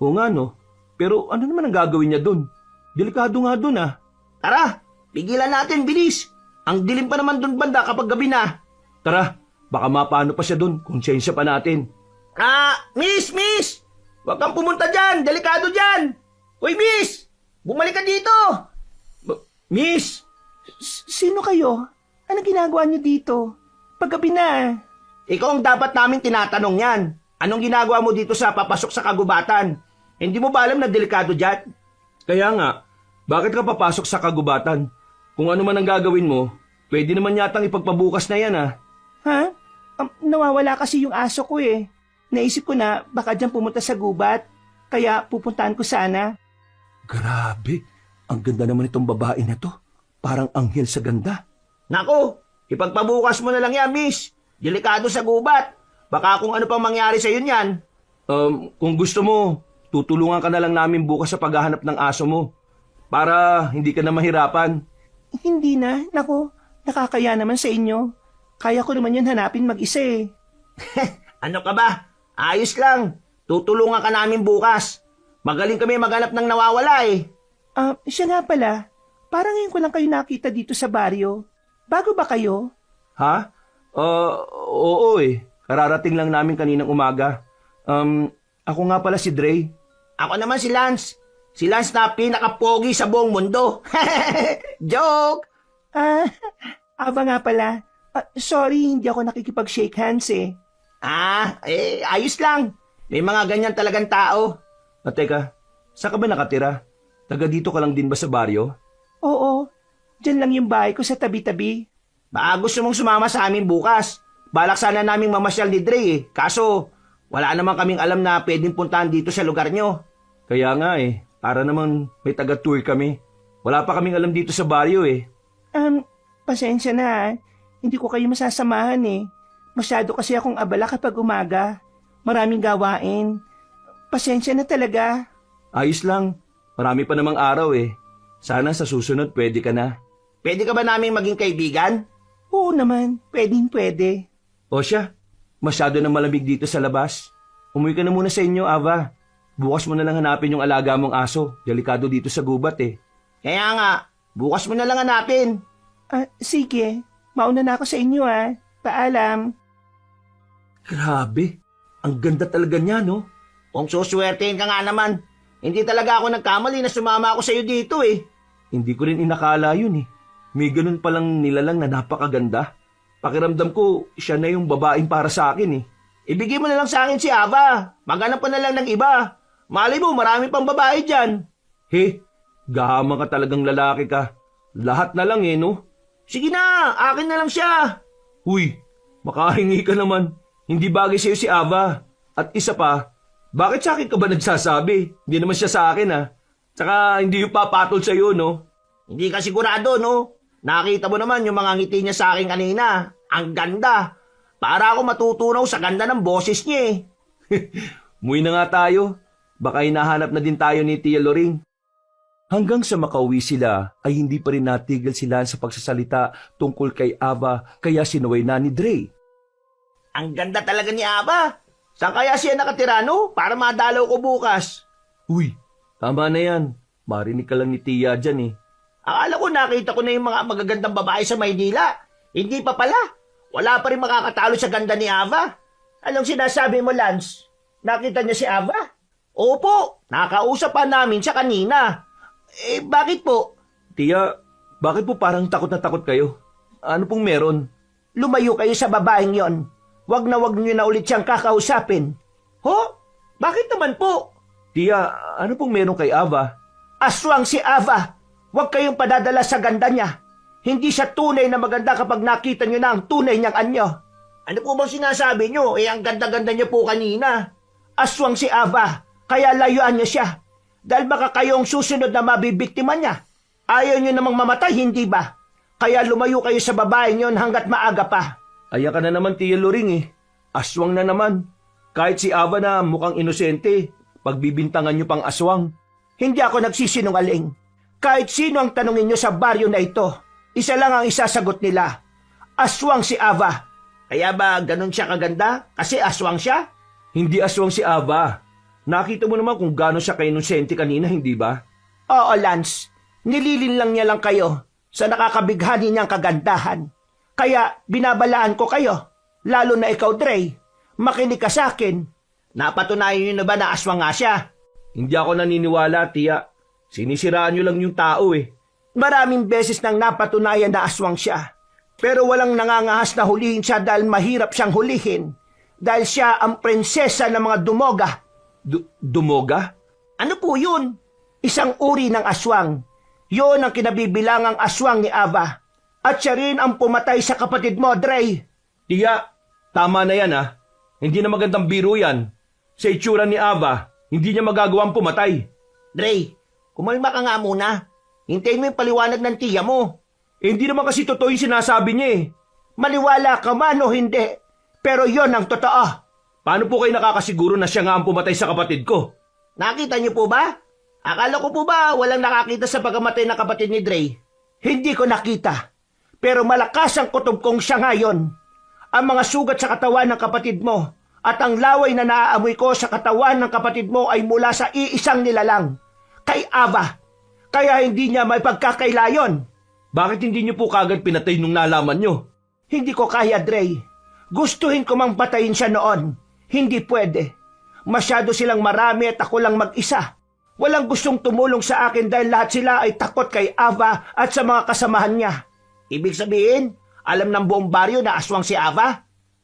Oo nga no. Pero ano naman ang gagawin niya dun? Delikado nga dun ah. Tara, pigilan natin, bilis. Ang dilim pa naman doon banda kapag gabi na. Tara, baka mapano pa siya dun. Konsensya pa natin. Miss! Huwag kang pumunta dyan, delikado dyan. Uy, miss! Bumalik ka dito! Miss! Sino kayo? Anong ginagawa niyo dito? Paggabi na. Ikaw ang dapat namin tinatanong yan. Anong ginagawa mo dito sa papasok sa kagubatan? Hindi mo ba alam na delikado dyan? Kaya nga, bakit ka papasok sa kagubatan? Kung ano man ang gagawin mo, pwede naman yatang ipagpabukas na yan ah. Ha? Nawawala kasi yung aso ko eh. Naisip ko na baka dyan pumunta sa gubat. Kaya pupuntahan ko sana. Grabe, ang ganda naman itong babae na to. Parang anghel sa ganda. Nako, ipagpabukas mo na lang yan, miss. Delikado sa gubat. Baka kung ano pang mangyari sa yun yan. Kung gusto mo, tutulungan ka na lang namin bukas sa paghahanap ng aso mo. Para hindi ka na mahirapan. Hindi na. Nako, nakakaya naman sa inyo. Kaya ko naman yun hanapin mag-isa eh. Ano ka ba? Ayos lang. Tutulungan ka namin bukas. Magaling kami maghanap ng nawawala eh. Siya nga pala. Parang ngayon ko lang kayo nakita dito sa baryo. Bago ba kayo? Ha? Oo eh. Kararating lang namin kaninang umaga. Ako nga pala si Dre. Ako naman si Lance. Si Lance na pinaka-pogi sa buong mundo. Joke! Ava nga pala. Sorry, hindi ako nakikipag-shake hands eh. Ayos lang. May mga ganyan talagang tao. Teka, saan ka ba nakatira? Taga dito ka lang din ba sa baryo? Oo, dyan lang yung bahay ko sa tabi-tabi. Baka gusto mong sumama sa amin bukas. Balak sana naming mamasyal ni Dre eh. Kaso, wala naman kaming alam na pwedeng puntahan dito sa lugar nyo. Kaya nga eh, para naman may taga-tour kami. Wala pa kaming alam dito sa baryo eh. Pasensya na. Hindi ko kayo masasamahan eh. Masyado kasi akong abala kapag umaga. Maraming gawain. Pasensya na talaga. Ayos lang. Marami pa namang araw eh. Sana sa susunod pwede ka na. Pwede ka ba naming maging kaibigan? Oo naman, pwede. O siya, masyado na malamig dito sa labas. Umuwi ka na muna sa inyo, Ava. Bukas mo na lang hanapin yung alaga mong aso. Delikado dito sa gubat eh. Kaya nga, bukas mo na lang hanapin. Sige, mauna na ako sa inyo Paalam. Grabe, ang ganda talaga niya no? Kung suswertein ka nga naman, hindi talaga ako nagkamali na sumama ako sa iyo dito eh. Hindi ko rin inakala yun eh. May ganun palang nilalang na napakaganda. Pakiramdam ko, siya na yung babaeng para sa akin eh. Ibigay mo na lang sa akin si Ava. Maghanap pa na lang ng iba. Malay mo, marami pang babae dyan. Gahama ka talagang lalaki ka. Lahat na lang eh, no? Sige na, akin na lang siya. Huy, makahingi ka naman. Hindi bagay sa'yo si Ava. At isa pa, bakit sa akin ka ba nagsasabi? Hindi naman siya sa akin ah. Tsaka hindi yung papatol sa'yo, no? Hindi ka sigurado, no? Nakita mo naman yung mga ngiti niya sa akin kanina. Ang ganda. Para ako matutunaw sa ganda ng boses niya eh. Muwi na nga tayo. Baka hinahanap na din tayo ni Tia Loring. Hanggang sa makauwi sila ay hindi pa rin natigil sila sa pagsasalita tungkol kay Ava kaya sinuway na ni Dre. Ang ganda talaga ni Ava. Saan kaya siya nakatira, no? Para madalaw ko bukas. Uy, tama na yan. Marinig ka lang ni Tia dyan eh. Akala ko nakita ko na yung mga magagandang babae sa Maynila. Hindi pa pala. Wala pa rin makakatalo sa ganda ni Ava. Anong sinasabi mo, Lance? Nakita niya si Ava? Opo, nakausap pa namin siya kanina. Bakit po? Tia, bakit po parang takot na takot kayo? Ano pong meron? Lumayo kayo sa babaeng yon. Wag niyo na ulit siyang kakausapin. Ho? Bakit naman po? Tia, ano pong meron kay Ava? Aswang si Ava. Huwag kayong padadala sa ganda niya. Hindi siya tunay na maganda kapag nakita niyo na ang tunay niyang anyo. Ano po bang sinasabi niyo? Ang ganda-ganda niya po kanina. Aswang si Ava, kaya layuan niyo siya. Dahil baka kayong susunod na mabibiktima niya. Ayaw nyo namang mamatay, hindi ba? Kaya lumayo kayo sa babaeng yon hanggat maaga pa. Ayan ka na naman, Tia Loring eh. Aswang na naman. Kahit si Ava na mukhang inosente, pagbibintangan nyo pang aswang. Hindi ako nagsisinungaling. Kahit sino ang tanungin nyo sa baryo na ito, isa lang ang isasagot nila. Aswang si Ava. Kaya ba ganun siya kaganda? Kasi aswang siya? Hindi aswang si Ava. Nakita mo naman kung gaano siya ka-inosente kanina, hindi ba? Oo, Lance. Nililin lang niya lang kayo sa nakakabighani niyang kagandahan. Kaya binabalaan ko kayo. Lalo na ikaw, Dre. Makinig ka sa akin. Napatunayan niyo na ba na aswang nga siya? Hindi ako naniniwala, Tia. Sinisiraan nyo lang yung tao eh. Maraming beses nang napatunayan na aswang siya. Pero walang nangangahas na hulihin siya dahil mahirap siyang hulihin. Dahil siya ang prinsesa ng mga dumoga. Dumoga? Ano po yun? Isang uri ng aswang. Yun ang kinabibilangang aswang ni Ava. At siya rin ang pumatay sa kapatid mo, Dre. Tia, tama na yan ah. Hindi na magandang biro yan. Sa itsura ni Ava, hindi niya magagawang pumatay. Dre, kumalma ka nga muna. Hintayin mo yung paliwanag ng tiya mo. Hindi naman kasi totoo yung sinasabi niya eh. Maniwala ka man o hindi. Pero yon ang totoo. Paano po kayo nakakasiguro na siya nga ang pumatay sa kapatid ko? Nakita niyo po ba? Akala ko po ba walang nakakita sa pagkamatay ng kapatid ni Dre? Hindi ko nakita. Pero malakas ang kutob kong siya ngayon. Ang mga sugat sa katawan ng kapatid mo at ang laway na naaamoy ko sa katawan ng kapatid mo ay mula sa iisang nilalang. Kay Ava. Kaya hindi niya may pagkakailayon. Bakit hindi niyo po kagad pinatay nung nalaman niyo? Hindi ko kaya, Dre. Gustuhin ko mang patayin siya noon. Hindi pwede. Masyado silang marami at ako lang mag-isa. Walang gustong tumulong sa akin dahil lahat sila ay takot kay Ava at sa mga kasamahan niya. Ibig sabihin, alam ng buong baryo na aswang si Ava?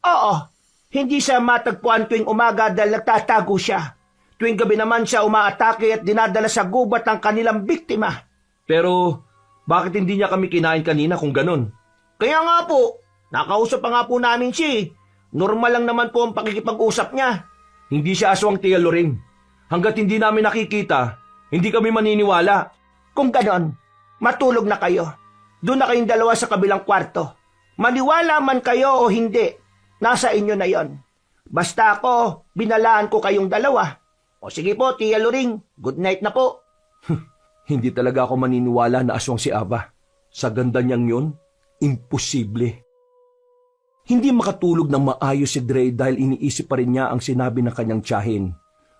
Oo. Hindi siya matagpuan tuwing umaga dahil nagtatago siya. Tuwing gabi naman siya umaatake at dinadala sa gubat ang kanilang biktima. Pero, bakit hindi niya kami kinain kanina kung ganun? Kaya nga po, nakausap pa nga po namin siya. Normal lang naman po ang pakikipag-usap niya. Hindi siya aswang, Tia Loring. Hanggat hindi namin nakikita, hindi kami maniniwala. Kung ganon, matulog na kayo. Doon na kayong dalawa sa kabilang kwarto. Maniwala man kayo o hindi, nasa inyo na yon. Basta ako, binalaan ko kayong dalawa. O sige po, Tia Loring, good night na po. Hindi talaga ako maniniwala na aswang si Ava. Sa ganda niyang yun, imposible. Hindi makatulog ng maayos si Dre dahil iniisip pa rin niya ang sinabi ng kanyang tiyahin.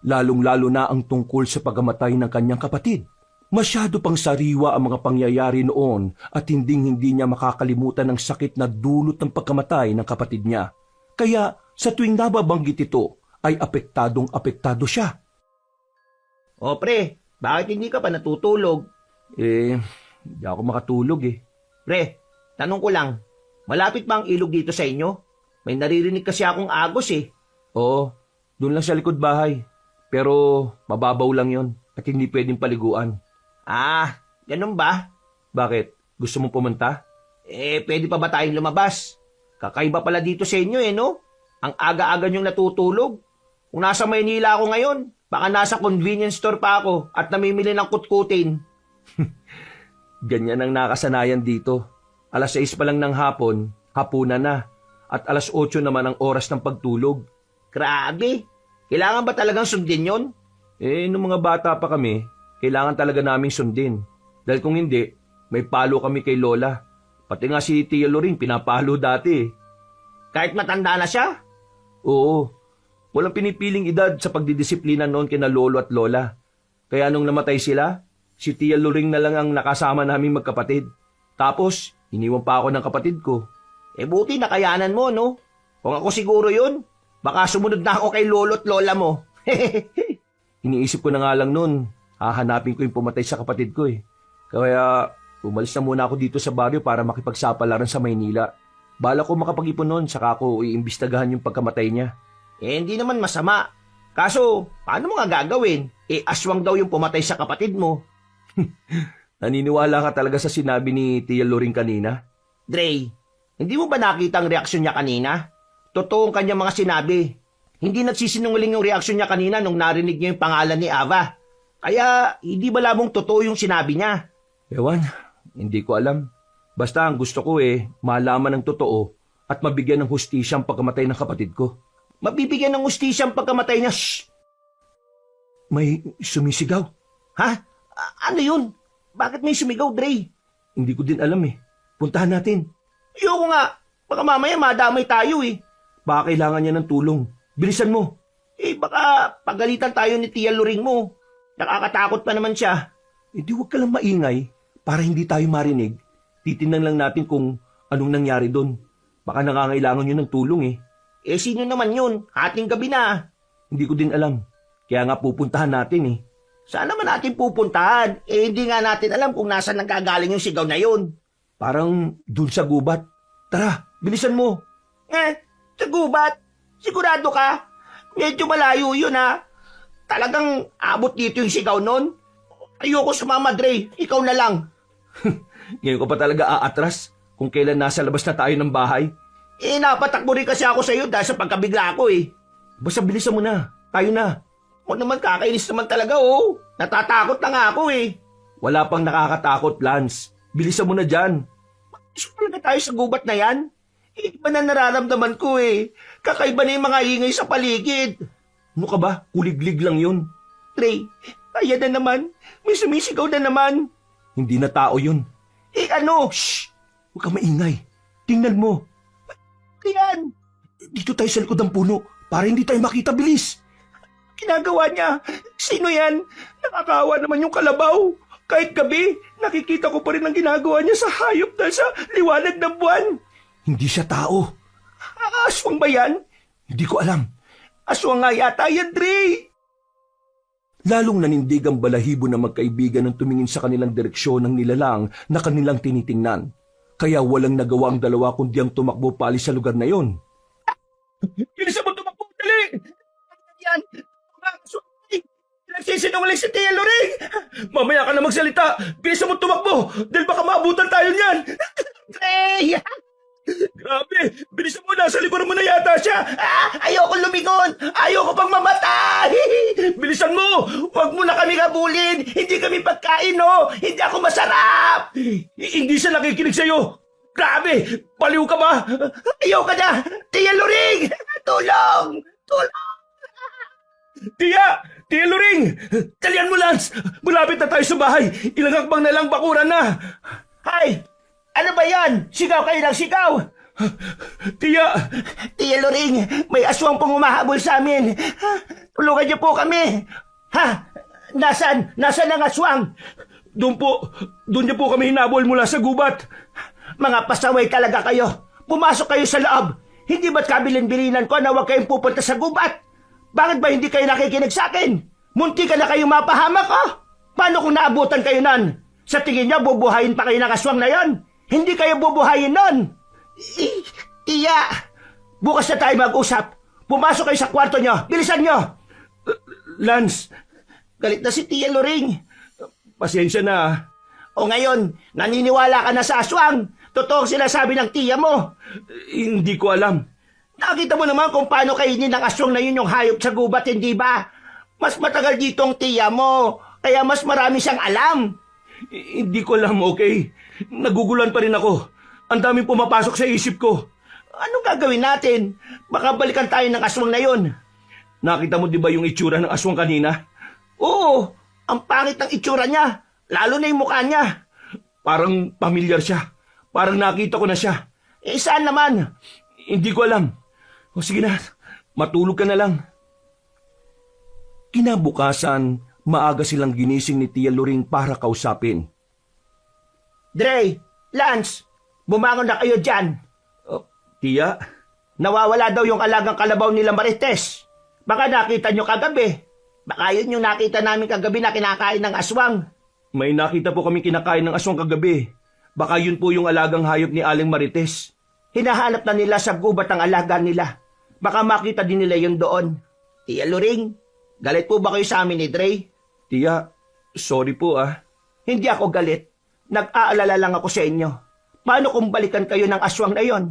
Lalong-lalo na ang tungkol sa pagamatay ng kanyang kapatid. Masyado pang sariwa ang mga pangyayari noon at hindi niya makakalimutan ang sakit na dulot ng pagkamatay ng kapatid niya. Kaya sa tuwing nababanggit ito ay apektadong-apektado siya. O pre, bakit hindi ka pa natutulog? Hindi ako makatulog eh. Pre, tanong ko lang, malapit ba ang ilog dito sa inyo? May naririnig kasi akong agos eh. Oo, doon lang sa likod bahay. Pero mababaw lang yon at hindi pwedeng paliguan. Ah, ganun ba? Bakit? Gusto mong pumunta? Pwede pa ba tayong lumabas? Kakaiba pala dito sa inyo no? Ang aga-aga niyong natutulog. Kung nasa Maynila ako ngayon, baka nasa convenience store pa ako at namimili ng kutkutin. Ganyan ang nakasanayan dito. 6:00 pa lang ng hapon, hapunan na. At 8:00 naman ang oras ng pagtulog. Grabe! Kailangan ba talagang sundin yon? Nung mga bata pa kami, kailangan talaga naming sundin. Dahil kung hindi, may palo kami kay Lola. Pati nga si Tia Loring pinapalo dati eh. Kahit matanda na siya? Oo. Walang pinipiling edad sa pagdidisiplina noon kina Lolo at Lola. Kaya nung namatay sila, si Tia Loring na lang ang nakasama naming magkapatid. Tapos, iniwan pa ako ng kapatid ko. Buti nakayanan mo, no? Kung ako siguro yun, baka sumunod na ako kay Lolo at Lola mo. Iniisip ko na nga lang noon, hahanapin ko yung pumatay sa kapatid ko eh. Kaya, umalis na muna ako dito sa baryo para makipagsapalaran sa Maynila. Bala ko makapag-ipon noon, saka ako iimbistagahan yung pagkamatay niya. Hindi naman masama. Kaso, paano mo nga gagawin? Aswang daw yung pumatay sa kapatid mo. Naniniwala ka talaga sa sinabi ni Tia Loring kanina? Dre, hindi mo ba nakita ang reaksyon niya kanina? Totoo ang kanyang mga sinabi. Hindi nagsisinungaling yung reaksyon niya kanina nung narinig niya yung pangalan ni Ava. Kaya, hindi ba lamang totoo yung sinabi niya? Ewan, hindi ko alam. Basta ang gusto ko malaman ng totoo at mabigyan ng hustisya ang pagkamatay ng kapatid ko. Mabibigyan ng ustisya ang pagkamatay niya. Shh! May sumisigaw. Ha? Ano yun? Bakit may sumigaw, Dre? Hindi ko din alam Puntahan natin. Ayoko nga. Baka mamaya madamay tayo Baka kailangan niya ng tulong. Bilisan mo. Baka pagalitan tayo ni Tia Luring mo. Nakakatakot pa naman siya. Di wag ka lang maingay para hindi tayo marinig. Titingnan lang natin kung anong nangyari doon. Baka nangangailangan yun ng tulong Sino naman yun? Hating gabi na. Hindi ko din alam. Kaya nga pupuntahan natin Saan naman natin pupuntahan? Hindi nga natin alam kung nasaan nanggagaling yung sigaw na yun. Parang dun sa gubat. Tara, bilisan mo. Sa gubat? Sigurado ka? Medyo malayo yun Talagang abot dito yung sigaw nun? Ayoko sumama, Dre. Ikaw na lang. Ngayon ka pa talaga aatras kung kailan nasa labas na tayo ng bahay. Napatakbo rin kasi ako sa'yo dahil sa pagkabigla ko Basta bilisan mo na. Tayo na. O naman, kakainis naman talaga Natatakot na nga ako Wala pang nakakatakot, Lance. Bilisan mo na dyan. Gusto talaga tayo sa gubat na yan? Iba na nararamdaman ko Kakaiba na yung mga ingay sa paligid. Ano ka ba? Kuliglig lang yun. Trey, kaya na naman. May sumisigaw na naman. Hindi na tao yun. Ano? Shh! Huwag ka maingay. Tingnan mo. Yan. Dito tayo sa likod ng puno para hindi tayo makita. Bilis. Ginagawa niya. Sino yan? Nakakawa naman yung kalabaw. Kahit gabi, nakikita ko pa rin ang ginagawa niya sa hayop dahil sa liwanag ng buwan. Hindi siya tao. Aswang ba yan? Hindi ko alam. Aswang nga yata yan, Dre. Lalong nanindig ang balahibo ng magkaibigan nang tumingin sa kanilang direksyon ng nilalang na kanilang tinitingnan. Kaya walang nagawa ang dalawa kundi ang tumakbo pali sa lugar na yon. Bilisan mo tumakbo, dali! Yan! Nagsisinungaling si Tia Loring! Mamaya ka na magsalita! Bilisan mo tumakbo! Dahil baka maabutan tayo niyan! Hey! Grabe! Bilisan mo, nasa likuran mo na yata siya! Ayoko lumingon! Ayoko pang mamatay! Bilisan mo! Huwag mo na kami kabulin! Hindi kami pagkain, no! Hindi ako masarap! Hindi siya nakikinig sa'yo! Grabe! Baliw ka ba? Ayoko na! Tia Loring! Tulong! Tulong! Tia! Tia Loring! Dalian mo, Lance! Malapit na tayo sa bahay! Ilang hakbang na lang bakuran na! Hay! Ano ba yan? Sigaw kayo ng sigaw! Tia! Tia Loring, may aswang pong umahabol sa amin. Tulungan niyo po kami. Ha? Nasaan? Nasaan ang aswang? Doon po. Doon niyo po kami hinabol mula sa gubat. Mga pasaway talaga kayo. Pumasok kayo sa loob. Hindi ba't kabilin-bilinan ko na huwag kayong pupunta sa gubat? Bakit ba hindi kayo nakikinig sa akin? Munti ka na kayong mapahamak, Paano kung naabutan kayo nan? Sa tingin niyo, bubuhayin pa kayo ng aswang na yon? Hindi kayo bubuhayin nun! Iya! Bukas na tayo mag-usap. Pumasok kayo sa kwarto nyo. Bilisan nyo! Lance! Galit na si Tia Loring. Pasensya na. O ngayon, naniniwala ka na sa aswang. Totoo ang sinasabi ng tiya mo. Hindi ko alam. Nakita mo naman kung paano kainin ng aswang na yun yung hayop sa gubat, hindi ba? Mas matagal dito ang tiya mo. Kaya mas marami siyang alam. Hindi ko alam, okay? Nagugulan pa rin ako. Ang daming pumapasok sa isip ko. Anong gagawin natin? Baka balikan tayo ng aswang na yon. Nakita mo di ba yung itsura ng aswang kanina? Oo, ang pangit ng itsura niya. Lalo na yung mukha niya. Parang pamilyar siya. Parang nakita ko na siya. Saan naman? Hindi ko alam. O sige na, matulog ka na lang. Kinabukasan, maaga silang ginising ni Tia Loring para kausapin. Dre, Lance, bumangon na kayo dyan. Tia? Nawawala daw yung alagang kalabaw nila Marites. Baka nakita nyo kagabi. Baka yun yung nakita namin kagabi na kinakain ng aswang. May nakita po kami kinakain ng aswang kagabi. Baka yun po yung alagang hayop ni Aling Marites. Hinahanap na nila sa gubat ang alaga nila. Baka makita din nila yun doon. Tia Loring, galit po ba kayo sa amin ni Dre? Tia, sorry po Hindi ako galit. Nag-aalala lang ako sa inyo. Paano kung balikan kayo ng aswang na yon?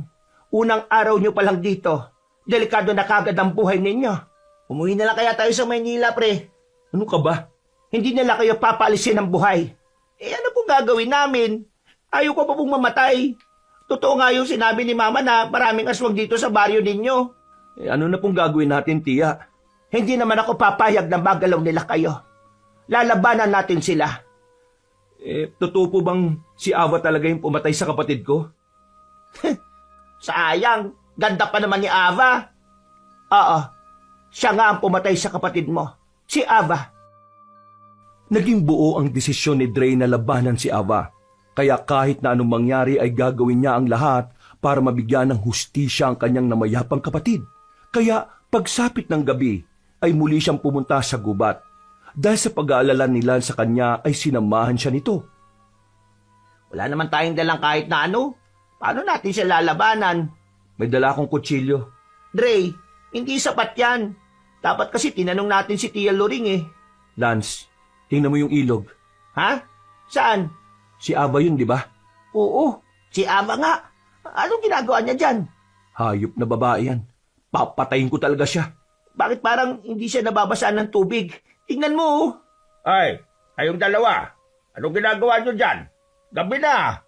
Unang araw nyo pa lang dito. Delikado na kagad ang buhay ninyo. Umuwi na lang kaya tayo sa Maynila, pre. Ano ka ba? Hindi nila kayo papaalisin ng buhay. Ano po pong gagawin namin? Ayaw ko pa pong mamatay. Totoo nga yung sinabi ni Mama na maraming aswang dito sa baryo ninyo. Ano na pong gagawin natin, tiya? Hindi naman ako papayag na magalaw nila kayo. Lalabanan natin sila. Totoo po bang si Ava talaga yung pumatay sa kapatid ko? Sayang, ganda pa naman ni Ava. Oo, siya nga ang pumatay sa kapatid mo, si Ava. Naging buo ang desisyon ni Dre na labanan si Ava. Kaya kahit na anong mangyari ay gagawin niya ang lahat para mabigyan ng hustisya ang kanyang namayapang kapatid. Kaya pagsapit ng gabi ay muli siyang pumunta sa gubat. Dahil sa pag-aalala nila sa kanya ay sinamahan siya nito. Wala naman tayong dalang kahit na ano. Paano natin siya lalabanan? May dala akong kutsilyo. Dre, hindi sapat yan. Dapat kasi tinanong natin si Tia Loring eh. Lance, tingnan mo yung ilog. Ha? Saan? Si Ava yun, di ba? Oo, si Ava nga. Anong ginagawa niya dyan? Hayop na babae yan. Papatayin ko talaga siya. Bakit parang hindi siya nababasaan ng tubig? Tingnan mo oh. Ay, kayong dalawa. Anong ginagawa nyo dyan? Gabi na.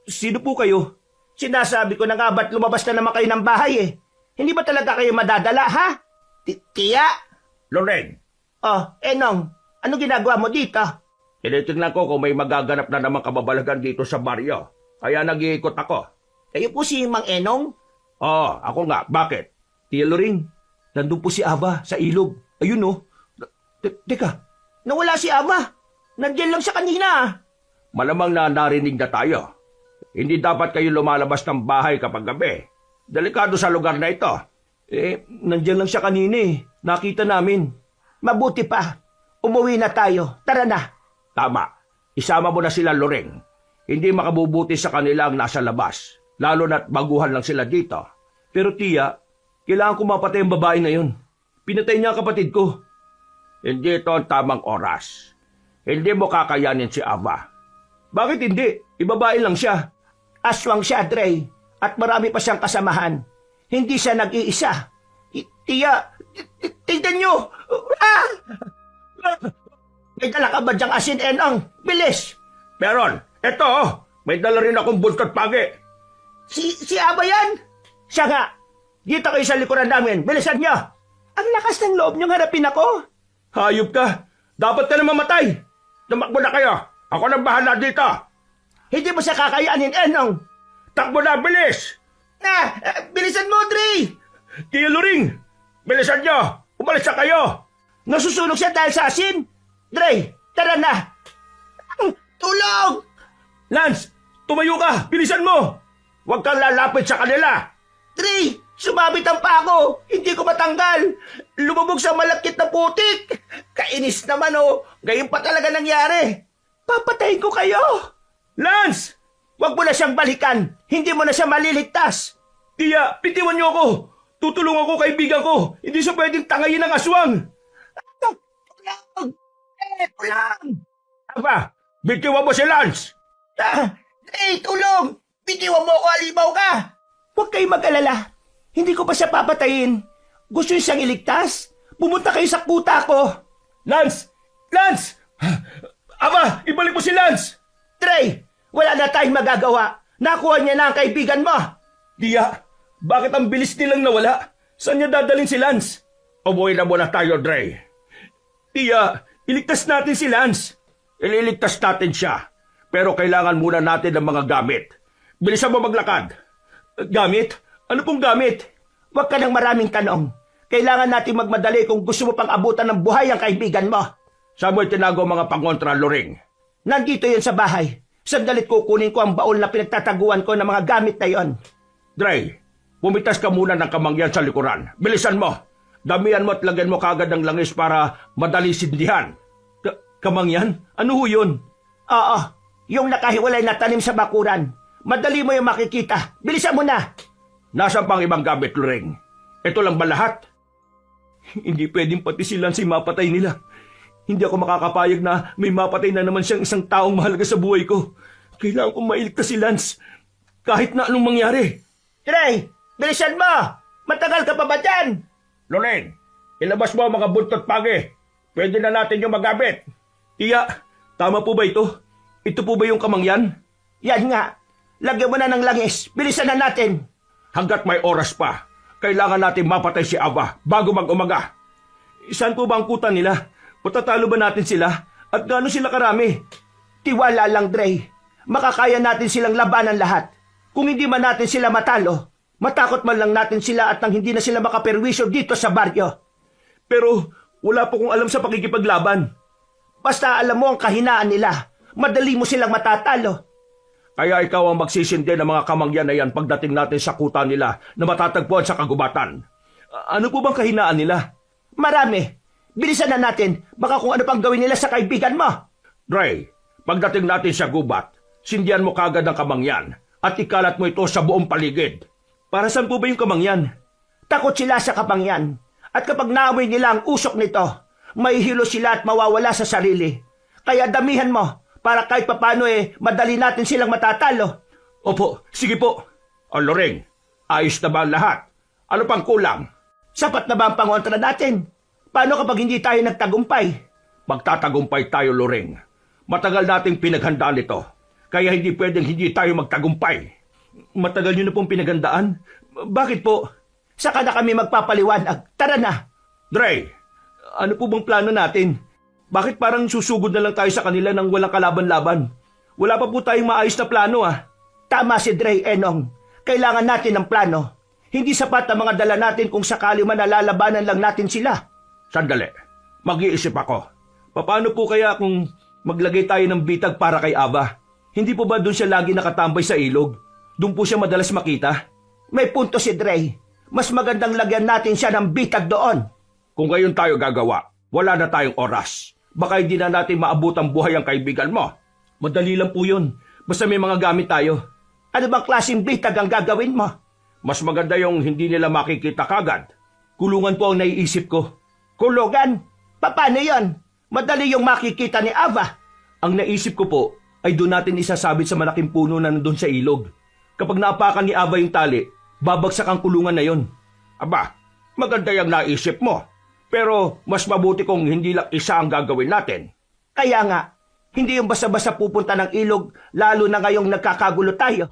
Sino po kayo? Sinasabi ko na nga ba't lumabas na naman kayo ng bahay eh. Hindi ba talaga kayo madadala ha? Tia? Loreng, Oh, Enong, anong ginagawa mo dito? tinitingnan ko kung may magaganap na naman kababalagan dito sa baryo. Kaya nag-iikot ako. Kayo po si Mang Enong? Oo, ako nga. Bakit? Tia Loring, nandun po si Ava sa ilog. Ayun oh. Teka, Nawala si Ava. Nandiyan lang siya kanina. Malamang na narinig na tayo. Hindi dapat kayo lumalabas ng bahay kapag gabi. Delikado sa lugar na ito. nandyan lang siya kanina eh. Nakita namin. Mabuti pa. Umuwi na tayo. Tara na. Tama. Isama mo na sila, Loreng. Hindi makabubuti sa kanila ang nasa labas. Lalo na't baguhan lang sila dito. Pero tiya, kailangan ko mapatay ang babae na yun. Pinatay niya ang kapatid ko. Hindi ito ang tamang oras. Hindi mo kakayanin si Ava. Bakit hindi? Ibabae lang siya. Aswang siya, Dre. At marami pa siyang kasamahan. Hindi siya nag-iisa. Tiya, tignan nyo! Ah! May dala ka ba dyang asin, Enong? Bilis! Meron. Ito, may dala rin akong buntot pagi. Si Aba yan? Siya nga. Dito kayo sa likuran namin. Bilisan nyo! Ang lakas ng loob niyong harapin ako. Hayop ka! Dapat ka na mamatay! Tumakbo na kayo. Ako nang bahala dito. Hindi mo siya kakayanin, Enong. Takbo na, bilis! Bilisan mo, Dre! Tia Loring! Bilisan nyo! Umalis na kayo! Nasusunog siya dahil sa asin. Dre, tara na! Tulong! Lance! Tumayo ka! Bilisan mo! Huwag kang lalapit sa kanila! Dre, sumabit ang pa ako. Hindi ko matanggal. Lumubog sa malakit na putik. Kainis naman oh. Ngayon pa talaga nangyari. Papatayin ko kayo. Lance! Huwag mo na siyang balikan. Hindi mo na siya maliligtas. Tia, pitiwan niyo ako! Tutulungan ko kaibigan ko! Hindi siya pwedeng tangayin ng aswang! Tulong! Tulong! Aba, bitiwan mo si Lance! Tulong! Bitiwan mo ako, alibaw ka! Huwag kayong mag-alala. Hindi ko pa siya papatayin. Gusto niyo siyang iligtas? Pumunta kayo sa kuta ko. Lance! Lance! Aba, ibalik mo si Lance! Trey, wala na tayong magagawa. Nakuha niya na ang kaibigan mo. Tia, bakit ang bilis nilang nawala? Saan niya dadalhin si Lance? Umuwi na muna tayo, Dre. Tia, iligtas natin si Lance. Ililigtas natin siya. Pero kailangan muna natin ng mga gamit. Bilisan mo maglakad. Gamit? Ano pong gamit? Huwag ka ng maraming tanong. Kailangan natin magmadali kung gusto mo pang abutan ng buhay ang kaibigan mo. Saan mo tinago mga pangontra, Loring? Nandito yun sa bahay. Sandalit kukunin ko ang baol na pinagtataguan ko ng mga gamit na yon. Dre, pumitas ka muna ng kamangyan sa likuran. Bilisan mo. Damihan mo at lagyan mo kagad ng langis para madali sindihan. Kamangyan? Ano ho yun? Oo, yung nakahiwalay na tanim sa bakuran. Madali mo yung makikita. Bilisan mo na. Nasaan pang ibang gamit, Loring? Ito lang ba lahat? Hindi pwedeng pati si Lance ay mapatay nila. Hindi ako makakapayag na may mapatay na naman siyang isang taong mahalaga sa buhay ko. Kailangan kong mailigtas si Lance. Kahit na anong mangyari. Trey, bilisan mo. Matagal ka pa ba dyan? Loring, ilabas mo ang mga buntot pagi. Pwede na natin yung magamit. Tiya, tama po ba ito? Ito po ba yung kamangyan? Yan nga. Lagyan mo na ng langis. Bilisan na natin. Hanggat may oras pa, kailangan natin mapatay si Ava bago mag-umaga. Saan po ba ang kuta nila? Patatalo ba natin sila? At gaano sila karami? Tiwala lang, Dre. Makakaya natin silang labanan lahat. Kung hindi man natin sila matalo, matakot man lang natin sila at nang hindi na sila makaperwisyo dito sa baryo. Pero wala po kong alam sa pakikipaglaban. Basta alam mo ang kahinaan nila, madali mo silang matatalo. Kaya ikaw ang magsisindi ng mga kamangyan na yan pagdating natin sa kuta nila na matatagpuan sa kagubatan. Ano po bang kahinaan nila? Marami. Bilisan na natin. Baka kung ano pang gawin nila sa kaibigan mo. Dre, pagdating natin sa gubat, sindihan mo kagad ang kamangyan at ikalat mo ito sa buong paligid. Para saan po ba yung kamangyan? Takot sila sa kapangyan. At kapag naamoy nila ang usok nito, mahihilo sila at mawawala sa sarili. Kaya damihan mo para kahit papano madali natin silang matatalo. Opo, sige po. O Loring, ayos na ba ang lahat? Ano pang kulang? Sapat na ba ang pangontra natin? Paano kapag hindi tayo nagtagumpay? Magtatagumpay tayo, Loring. Matagal nating pinaghandaan ito. Kaya hindi pwedeng hindi tayo magtagumpay. Matagal nyo na pong pinagandaan? Bakit po? Saka na kami magpapaliwanag. Tara na! Dre, Ano po bang plano natin? Bakit parang susugod na lang tayo sa kanila nang walang kalaban-laban? Wala pa po tayong maayos na plano Tama si Dre, Enong. Kailangan natin ng plano. Hindi sapat ang mga dala natin kung sakali man nalalabanan lang natin sila. sandali. Mag-iisip ako. Paano po kaya kung maglagay tayo ng bitag para kay Ava? Hindi po ba doon siya lagi nakatambay sa ilog? Doon po siya madalas makita? May punto si Dre. Mas magandang lagyan natin siya ng bitag doon. Kung gayon tayo gagawa, wala na tayong oras. Baka hindi na natin maabot ang buhay ang kaibigan mo. Madali lang po yun. Basta may mga gamit tayo. Ano bang klaseng bitag ang gagawin mo? Mas maganda yung hindi nila makikita kagad. Kulungan po ang naiisip ko. Kulugan? Paano yon? Madali yung makikita ni Ava. Ang naisip ko po ay doon natin isasabit sa malaking puno na nandun sa ilog. Kapag naapakan ni Ava yung tali, babagsak ang kulungan na yon. Aba, maganda yung naisip mo. Pero mas mabuti kung hindi lang isa ang gagawin natin. Kaya nga, hindi yung basta-basta pupunta ng ilog, lalo na ngayong nagkakagulo tayo.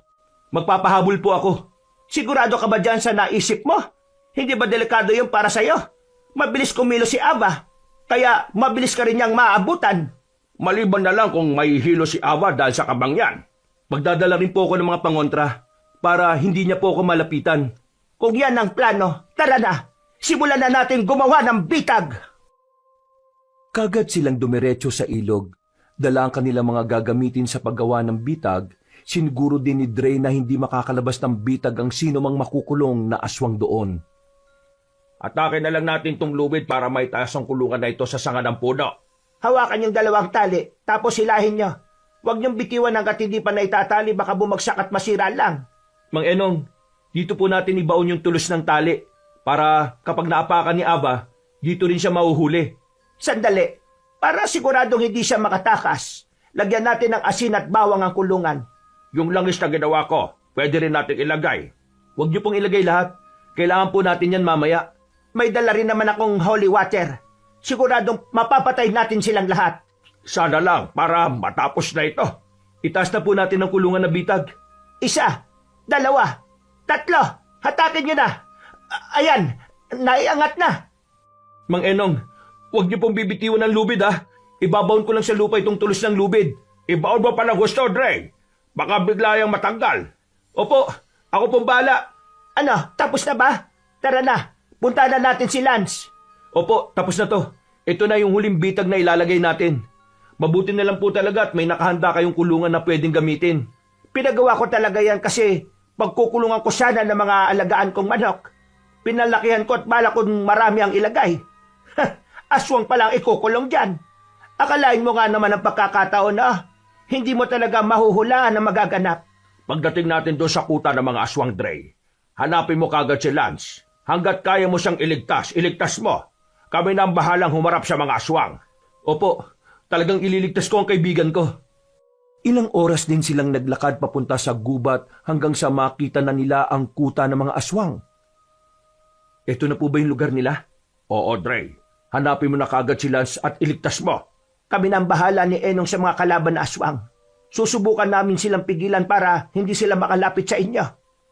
Magpapahabol po ako. Sigurado ka ba dyan sa naisip mo? Hindi ba delikado yung para sa'yo? Mabilis kumilo si Ava, kaya mabilis ka rin niyang maabutan. Maliban na lang kung may hilo si Ava dahil sa kabangyan. Magdadala rin po ako ng mga pangontra para hindi niya po ako malapitan. Kung yan ang plano, tara na! Simulan na natin gumawa ng bitag! Kagad silang dumiretso sa ilog. Dala ang kanilang mga gagamitin sa paggawa ng bitag. Siniguro din ni Dre na hindi makakalabas ng bitag ang sino mang makukulong na aswang doon. Atake na lang natin tong lubid para may taas ang kulungan na ito sa sanga ng puno. Hawakan yung dalawang tali, tapos hilahin nyo. Huwag niyong bitiwan hanggat hindi pa naitatali, baka bumagsak at masira lang. Mang Enong, dito po natin ibaon yung tulos ng tali para kapag naapakan ni Ava, dito rin siya mahuhuli. Sandali, para siguradong hindi siya makatakas, lagyan natin ng asin at bawang ang kulungan. Yung langis na ginawa ko, pwede rin natin ilagay. Huwag niyo pong ilagay lahat. Kailangan po natin yan mamaya. May dala rin naman akong holy water. Siguradong mapapatay natin silang lahat. Sana lang para matapos na ito. Itaas na po natin ang kulungan na bitag. 1, 2, 3, hatakin nyo na. Ayan, naiangat na. Mang Enong, huwag niyo pong bibitiwan ng lubid Ibabaon ko lang sa lupa itong tulos ng lubid. Ibaon mo pa ng gusto, Dre. Baka bigla yung matanggal. Opo, ako pong bahala. Ano, tapos na ba? Tara na, punta na natin si Lance. Opo, tapos na to. Ito na yung huling bitag na ilalagay natin. Mabuti na lang po talaga at may nakahanda kayong kulungan na pwedeng gamitin. Pinagawa ko talaga yan kasi pagkukulungan ko sana ng mga alagaan kong manok. Pinalakihan ko at bala kong marami ang ilagay. Aswang palang ikukulong dyan. Akalain mo nga naman ang pagkakataon na hindi mo talaga mahuhulaan na magaganap. Pagdating natin doon sa kuta ng mga aswang, Dre, hanapin mo kagad si Lance. Hanggat kaya mo siyang iligtas mo. Kami na ang bahalang humarap sa mga aswang. Opo, talagang ililigtas ko ang kaibigan ko. Ilang oras din silang naglakad papunta sa gubat hanggang sa makita na nila ang kuta ng mga aswang. Ito na po ba yung lugar nila? Oo, Dre. Hanapin mo na kagad si Lance at iligtas mo. Kami na ang bahala ni Enong sa mga kalaban na aswang. Susubukan namin silang pigilan para hindi sila makalapit sa inyo.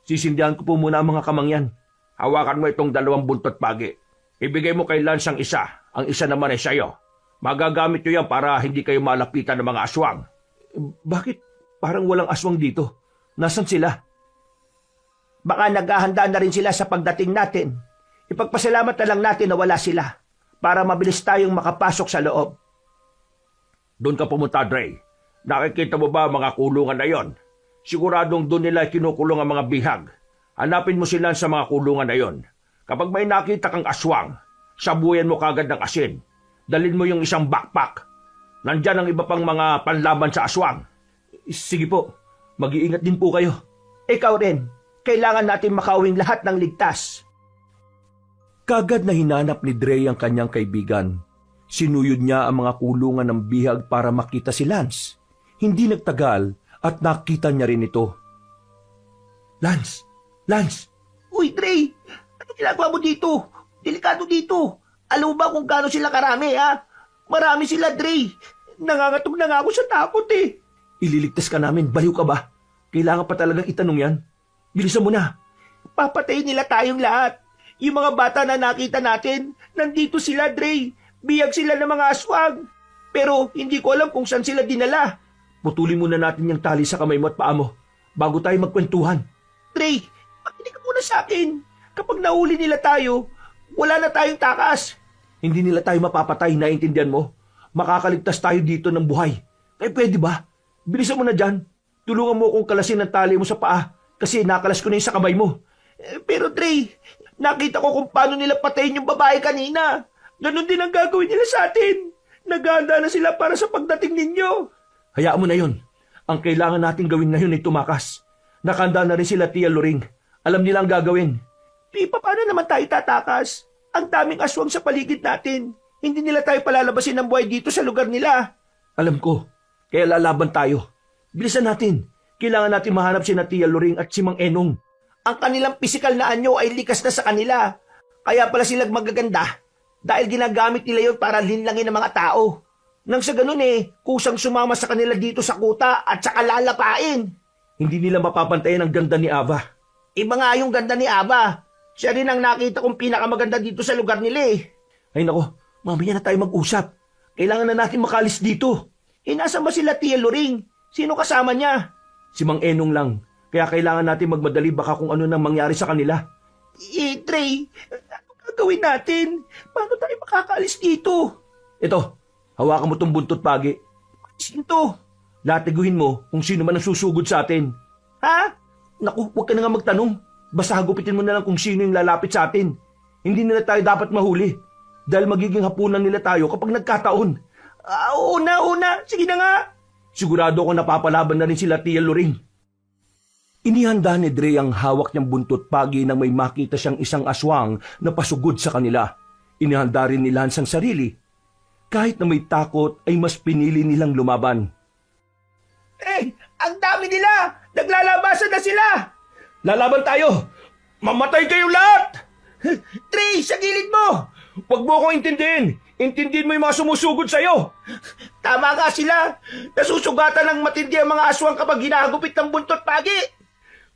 Sisindihan ko po muna ang mga kamangyan. Hawakan mo itong 2 buntot pagi. Ibigay mo kay Lance ang isa naman ay sa'yo. Magagamit nyo yan para hindi kayo malapitan ng mga aswang. Bakit parang walang aswang dito? Nasaan sila? Baka naghahanda na rin sila sa pagdating natin. Ipagpasalamat na lang natin na wala sila para mabilis tayong makapasok sa loob. Doon ka pumunta, Dre. Nakikita mo ba ang mga kulungan na yon? Siguradong doon nila kinukulong ang mga bihag. Hanapin mo sila sa mga kulungan na yon. Kapag may nakita kang aswang, sabuyan mo kagad ng asin. Dalhin mo yung isang backpack. Nandyan ang iba pang mga panlaban sa aswang. Sige po, mag-iingat din po kayo. Ikaw rin, kailangan natin makauwing lahat ng ligtas. Kagad na hinanap ni Dre ang kanyang kaibigan. Sinuyod niya ang mga kulungan ng bihag para makita si Lance. Hindi nagtagal at nakita niya rin ito. Lance! Lance! Uy, Dre! Ano ginagawa mo dito? Delikado dito. Alam mo ba kung gaano sila karami, ha? Marami sila, Dre. Nangangatog na nga ako sa takot, eh. Ililigtas ka namin, baliw ka ba? Kailangan pa talagang itanong yan. Bilisan mo na. Papatayin nila tayong lahat. Yung mga bata na nakita natin, nandito sila, Dre. Biyag sila ng mga aswang. Pero hindi ko alam kung saan sila dinala. Putulin muna natin yung tali sa kamay mo at paa mo bago tayo magkwentuhan. Dre, makinig ka muna sa akin. Kapag nahuli nila tayo, wala na tayong takas. Hindi nila tayo mapapatay, naiintindihan mo? Makakaligtas tayo dito ng buhay. Kaya pwede ba? Bilisan mo na dyan. Tulungan mo akong kalasin ng tali mo sa paa kasi nakalas ko na yung sa kamay mo. Pero Dre, nakita ko kung paano nila patayin yung babae kanina. Ganon din ang gagawin nila sa atin. Naghahanda na sila para sa pagdating ninyo. Hayaan mo na yun. Ang kailangan natin gawin ngayon ay tumakas. Nakanda na rin sila Tia Loring. Alam nila ang gagawin. Di pa paano naman tayo tatakas? Ang daming aswang sa paligid natin. Hindi nila tayo palalabasin ng buhay dito sa lugar nila. Alam ko. Kaya lalaban tayo. Bilisan natin. Kailangan natin mahanap si Tia Loring at si Mang Enong. Ang kanilang pisikal na anyo ay likas na sa kanila. Kaya pala sila magaganda dahil ginagamit nila yon para linlangin ng mga tao. Nang sa ganun kusang sumama sa kanila dito sa kuta at saka lalapain. Hindi nila mapapantayan ang ganda ni Ava. Iba nga yung ganda ni Ava. Siya rin ang nakita kong pinakamaganda dito sa lugar nila Ay nako, mamaya na tayo mag-usap. Kailangan na natin makalis dito. Nasaan ba sila Tia Loring? Sino kasama niya? Si Mang Enong lang. Kaya kailangan natin magmadali baka kung ano nang mangyari sa kanila. Trey, ano gagawin natin? Paano tayo makakaalis dito? Ito, hawakan mo tong buntot pagi. Sinto? Latiguhin mo kung sino man ang susugod sa atin. Ha? Naku, huwag ka na nga magtanong. Basta hagupitin mo na lang kung sino yung lalapit sa atin. Hindi nila tayo dapat mahuli. Dahil magiging hapunan nila tayo kapag nagkataon. Una. Sige na nga. Sigurado ako napapalaban na rin sila Tia Loring. Inihanda ni Dre ang hawak niyang buntot pagi nang may makita siyang isang aswang na pasugod sa kanila. Inihanda rin ni Lance ang sarili. Kahit na may takot ay mas pinili nilang lumaban. Ang dami nila! Naglalabasan na sila! Lalaban tayo! Mamatay kayo lahat! Trey, sa gilid mo! Huwag mo akong intindihin! Intindihin mo yung mga sumusugod sa'yo! Tama nga sila! Nasusugatan ng matindi ang mga aswang kapag hinahagupit ng buntot pagi!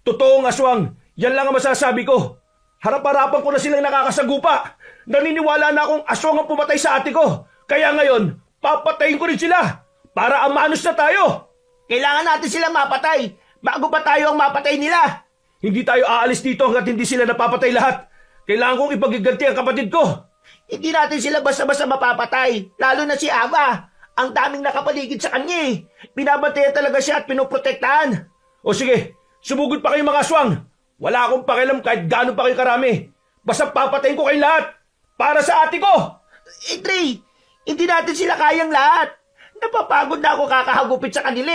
Totoong aswang! Yan lang ang masasabi ko! Harap-harapan ko na silang nakakasagupa! Naniniwala na akong aswang ang pumatay sa ate ko! Kaya ngayon, papatayin ko rin sila! Para amanos na tayo! Kailangan natin silang mapatay bago pa tayo ang mapatay nila! Hindi tayo aalis dito hanggat hindi sila napapatay lahat! Kailangan kong ipagiganti ang kapatid ko! Hindi natin sila basta-basta mapapatay, lalo na si Ava. Ang daming nakapaligid sa kanya Binabantayan talaga siya at pinoprotektahan. O sige, sumugod pa kayo mga aswang. Wala akong pakialam kahit gaano pa kayo karami. Basta papatayin ko kayo lahat. Para sa ate ko! Trey, hindi natin sila kayang lahat. Napapagod na ako kakahagupit sa kanila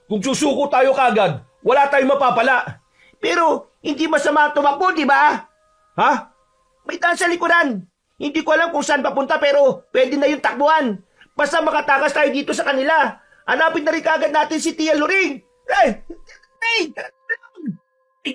Kung susuko tayo kagad, wala tayong mapapala. Pero hindi masama tumakbo, di ba? Ha? May daan sa likuran. Hindi ko alam kung saan papunta pero pwede na yung takbuhan. Basta makatakas tayo dito sa kanila. Hanapin na rin kagad natin si Tia Loring.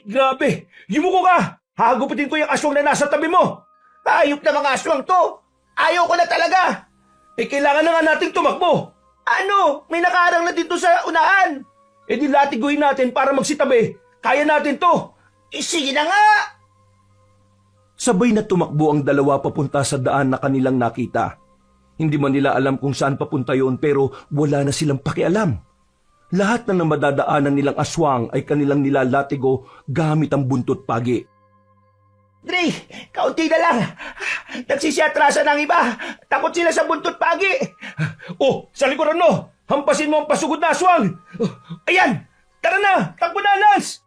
Grabe! Yumuko ka! Hagupitin ko yung aswang na nasa tabi mo! Ayop na mga aswang to. Ayaw ko na talaga. Kailangan na nga nating tumakbo! Ano? May nakaharang na dito sa unahan. E di latiguin natin para magsitabi. Kaya natin to. Sige na nga! Sabay na tumakbo ang dalawa papunta sa daan na kanilang nakita. Hindi man nila alam kung saan papunta yon pero wala na silang pakialam. Lahat na madadaanan nilang aswang ay kanilang nilalatigo gamit ang buntot pagi. Dre, kaunti na lang. Nagsisiatrasan ng iba. Takot sila sa buntot pagi. Oh, sa likuran mo! Hampasin mo ang pasugod na aswang! Ayan! Tara na! Takbo na, Lance!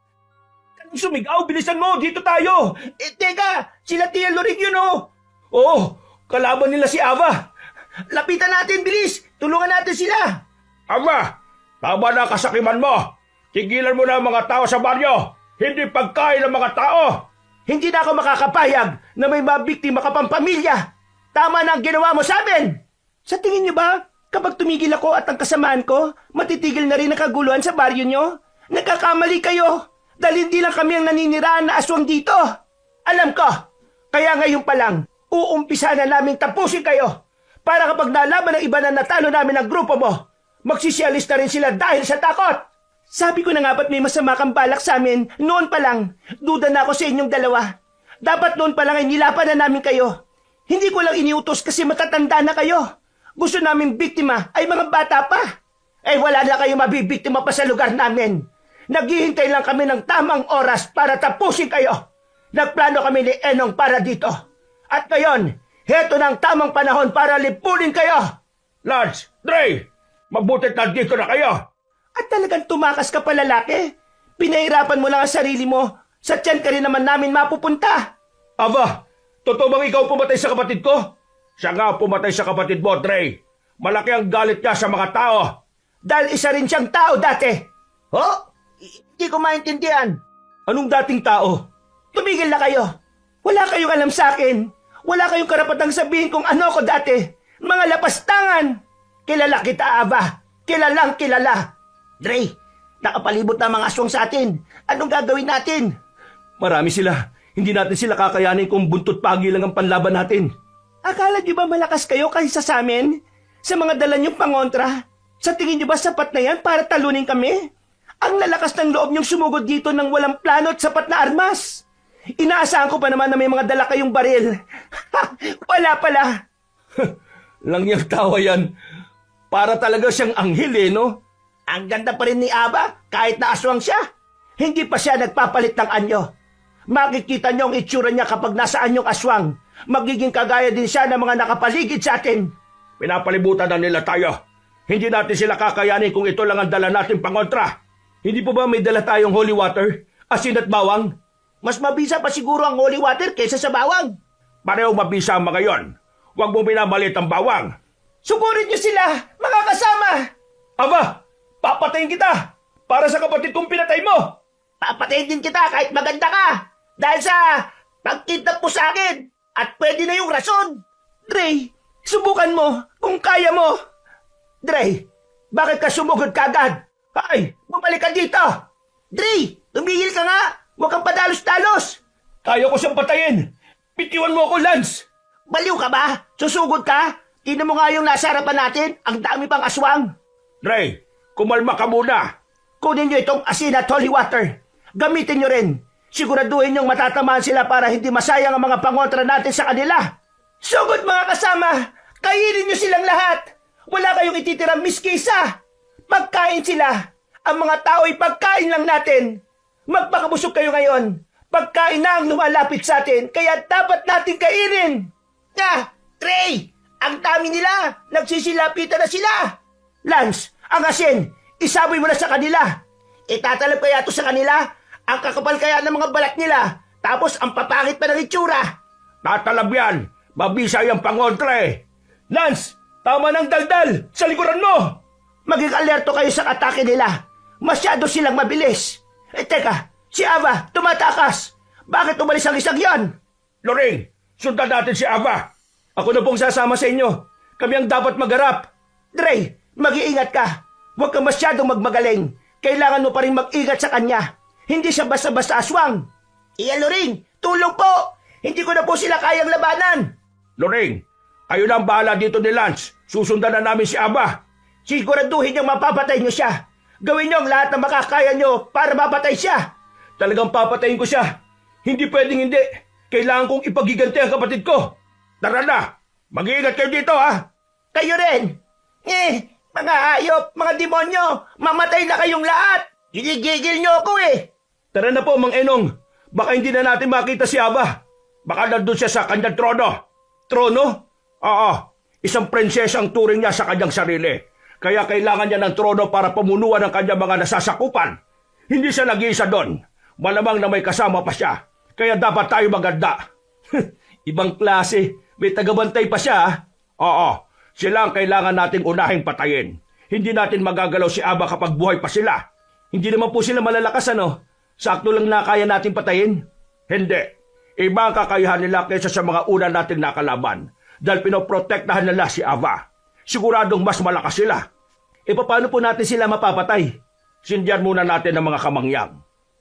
Kanong sumigaw, bilisan mo! Dito tayo! Teka, sila Tia Loring yun oh. Oo, kalaban nila si Ava! Lapitan natin, bilis! Tulungan natin sila! Aba, tama na kasakiman mo. Tigilan mo na ang mga tao sa baryo. Hindi pagkain ng mga tao. Hindi na ako makakapayag na may mabiktima ka pang pamilya. Tama na ang ginawa mo sa amin! Sa tingin niyo ba, kapag tumigil ako at ang kasamaan ko, matitigil na rin ang kaguluhan sa baryo niyo? Nagkakamali kayo dahil hindi lang kami ang naniniraan na aswang dito. Alam ko, kaya ngayon pa lang, uumpisa na namin tapusin kayo. Para kapag nalaban ng iba na natalo namin ang grupo mo, magsisialis na rin sila dahil sa takot. Sabi ko na nga ba't may masama kang balak sa amin, noon pa lang, duda na ako sa inyong dalawa. Dapat noon pa lang ay nilapan na namin kayo. Hindi ko lang iniutos kasi matatanda na kayo. Gusto namin biktima ay mga bata pa. Eh wala na kayo mabibiktima pa sa lugar namin. Naghihintay lang kami ng tamang oras para tapusin kayo. Nagplano kami ni Enong para dito. At ngayon, heto na ang tamang panahon para lipunin kayo. Lance, Dre, mabutit na dito na kayo. At talagang tumakas ka pa lalaki? Pinahirapan mo lang ang sarili mo. Sa tiyan ka rin naman namin mapupunta. Aba, totoo bang ikaw pumatay sa kapatid ko? Siya nga pumatay sa kapatid mo, Dre. Malaki ang galit niya sa mga tao. Dahil isa rin siyang tao dati. Oh? Hindi ko maintindihan. Anong dating tao? Tumigil na kayo. Wala kayong alam sa akin. Wala kayong karapatang sabihin kung ano ko dati. Mga lapastangan. Kilala kita, Aba. Kilalang kilala. Dre, nakapalibot na mga aswang sa atin. Anong gagawin natin? Marami sila. Hindi natin sila kakayanin kung buntot pagi lang ang panlaban natin. Akala niyo ba malakas kayo kaysa sa amin? Sa mga dala niyong pangontra? Sa tingin niyo ba sapat na yan para talunin kami? Ang lalakas ng loob niyong sumugod dito ng walang plano at sapat na armas. Inaasahan ko pa naman na may mga dala kayong baril. Wala pala. Langyang tawa yan. Para talaga siyang anghel no? Ang ganda pa rin ni Aba kahit na aswang siya. Hindi pa siya nagpapalit ng anyo. Makikita niyo ang itsura niya kapag nasaan yung aswang. Magiging kagaya din siya ng mga nakapaligid sa atin. Pinapalibutan na nila tayo. Hindi natin sila kakayanin kung ito lang ang dala natin pangontra. Hindi po ba may dala tayong holy water? Asin at bawang? Mas mabisa pa siguro ang holy water kaysa sa bawang. Parehong mabisa ang mga yon. Huwag mo minamalit ang bawang. Sugurin niyo sila, mga kasama. Aba, papatayin kita! Para sa kapatid kong pinatay mo! Papatayin din kita kahit maganda ka. Dahil sa pagkidnap mo sa akin. At pwede na yung rason. Dre, subukan mo kung kaya mo. Dre, bakit ka sumugod kagad? Ay, bumalik ka dito. Dre, tumigil ka nga. Huwag kang padalos-dalos. Kaya ko siyang patayin! Bitiwan mo ako, Lance! Baliw ka ba? Susugod ka? Tingnan mo nga yung nasa harapan natin. Ang dami pang aswang. Dre, kumalma ka muna. Kunin nyo itong asin at holy water. Gamitin nyo rin. Siguraduhin nyong matatamaan sila para hindi masayang ang mga pangontra natin sa kanila. Sugod mga kasama! Kainin nyo silang lahat! Wala kayong ititirang miski isa! Pagkain sila! Ang mga tao'y pagkain lang natin! Magpakabusog kayo ngayon! Pagkain na ang lumalapit sa atin, kaya dapat natin kainin! Trey! Ang dami nila! Nagsisilapitan na sila! Lance, ang asin, isaboy mo na sa kanila! Itatalab kaya ito sa kanila? Ang kakapal kaya ng mga balat nila, tapos ang papangit pa ng itsura! Tatalab yan. Mabisa yung pangontra eh. Lance, tama ng daldal! Sa likuran mo! Maging alerto kayo sa atake nila. Masyado silang mabilis. Teka, si Ava, tumatakas. Bakit umalis ang isang yan? Loring, sundan natin si Ava. Ako na pong sasama sa inyo. Kami ang dapat magharap. Dre, mag-iingat ka. Huwag kang masyadong magmagaling. Kailangan mo pa rin mag-ingat sa kanya. Hindi siya basta-basta aswang. Loring, tulong po. Hindi ko na po sila kayang labanan. Loring, kayo na ang bahala dito ni Lance. Susundan na namin si Ava. Siguraduhin niyong mapapatay niyo siya. Gawin niyo ang lahat na makakaya niyo para mapatay siya. Talagang papatayin ko siya. Hindi pwedeng hindi. Kailangan kong ipagiganti ang kapatid ko. Tara na! Mag-iingat kayo dito, ha? Kayo rin. Mga hayop, mga demonyo, mamatay na kayong lahat. Ginigigil niyo ako eh. Tara na po, Mang Enong. Baka hindi na natin makita si Aba. Baka nandun siya sa kanyang trono. Trono? Oo. Isang prinsesa ang turing niya sa kanyang sarili. Kaya kailangan niya ng trono para pamunuan ang kanyang mga nasasakupan. Hindi siya nag-iisa doon. Malamang na may kasama pa siya. Kaya dapat tayo maganda. Ibang klase. May tagabantay pa siya, ha? Oo. Sila ang kailangan nating unahing patayin. Hindi natin magagalaw si Aba kapag buhay pa sila. Hindi naman po sila malalakas, ano? Sakto lang na kaya natin patayin. Hindi. Iba ang kakayahan nila kaysa sa mga una nating nakalaban. Dahil pinoprotektahan nila si Ava. Siguradong mas malakas sila. E paano po natin sila mapapatay? Sindihan muna natin ang mga kamangyang.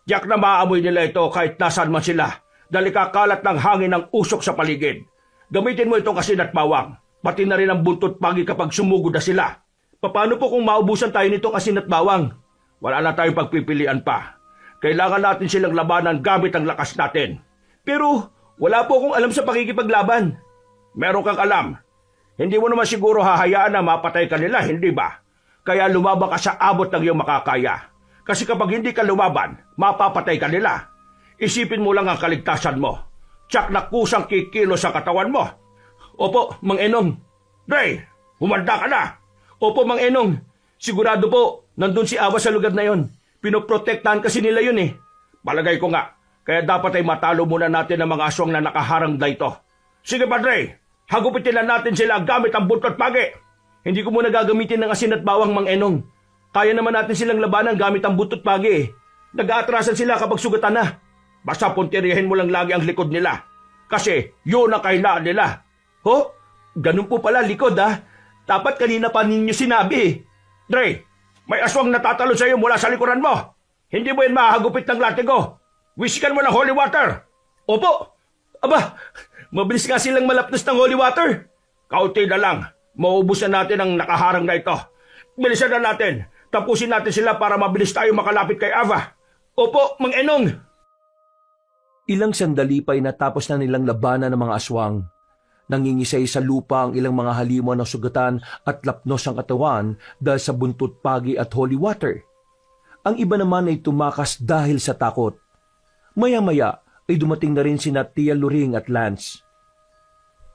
Tiyak na maamoy nila ito kahit nasaan man sila. Dahil ikakalat ng hangin ng usok sa paligid. Gamitin mo itong asin at bawang. Pati na rin ang buntot pagi kapag sumugod na sila. Paano po kung maubusan tayo nitong asin at bawang? Wala na tayong pagpipilian pa. Kailangan natin silang labanan gamit ang lakas natin. Pero wala po akong alam sa pakikipaglaban. Meron kang alam. Hindi mo naman siguro hahayaan na mapatay ka nila, hindi ba? Kaya lumaban ka sa abot ng iyong makakaya. Kasi kapag hindi ka lumaban, mapapatay ka nila. Isipin mo lang ang kaligtasan mo. Tsak na kusang kikilo sa katawan mo. Opo, Mang Enong. Dre, humanda ka na. Opo, Mang Enong. Sigurado po, nandun si Ava sa lugar na yon. Pinoprotektahan kasi nila yun eh. Palagay ko nga, kaya dapat ay matalo muna natin ang mga aswang na nakaharang dito. Sige, Padre, hagupitin na natin sila gamit ang buntot pagi. Hindi ko muna gagamitin ng asin at bawang, Mang Enong. Kaya naman natin silang labanan gamit ang buntot pagi eh. Nag-aatrasan sila kapag sugatan na. Basta puntirihin mo lang lagi ang likod nila. Kasi yun ang kailangan nila. Ho? Ganun po pala likod, ha? Dapat kanina pa ninyo sinabi eh. Dre, may aswang natatalo sa iyo mula sa likuran mo. Hindi mo yan mahagupit ng latigo. Whiskan mo ng holy water. Opo. Aba, mabilis nga silang malapnos ng holy water. Kaunti na lang. Mauubusan natin ang nakaharang na ito. Bilisan na natin. Tapusin natin sila para mabilis tayo makalapit kay Ava. Opo, Mang Enong. Ilang sandali pa'y natapos na nilang labanan ng mga aswang. Nangingisay sa lupa ang ilang mga halimaw ng sugatan at lapnos ang katawan dahil sa buntot pagi at holy water. Ang iba naman ay tumakas dahil sa takot. Maya-maya ay dumating na rin sina Tia Luring at Lance.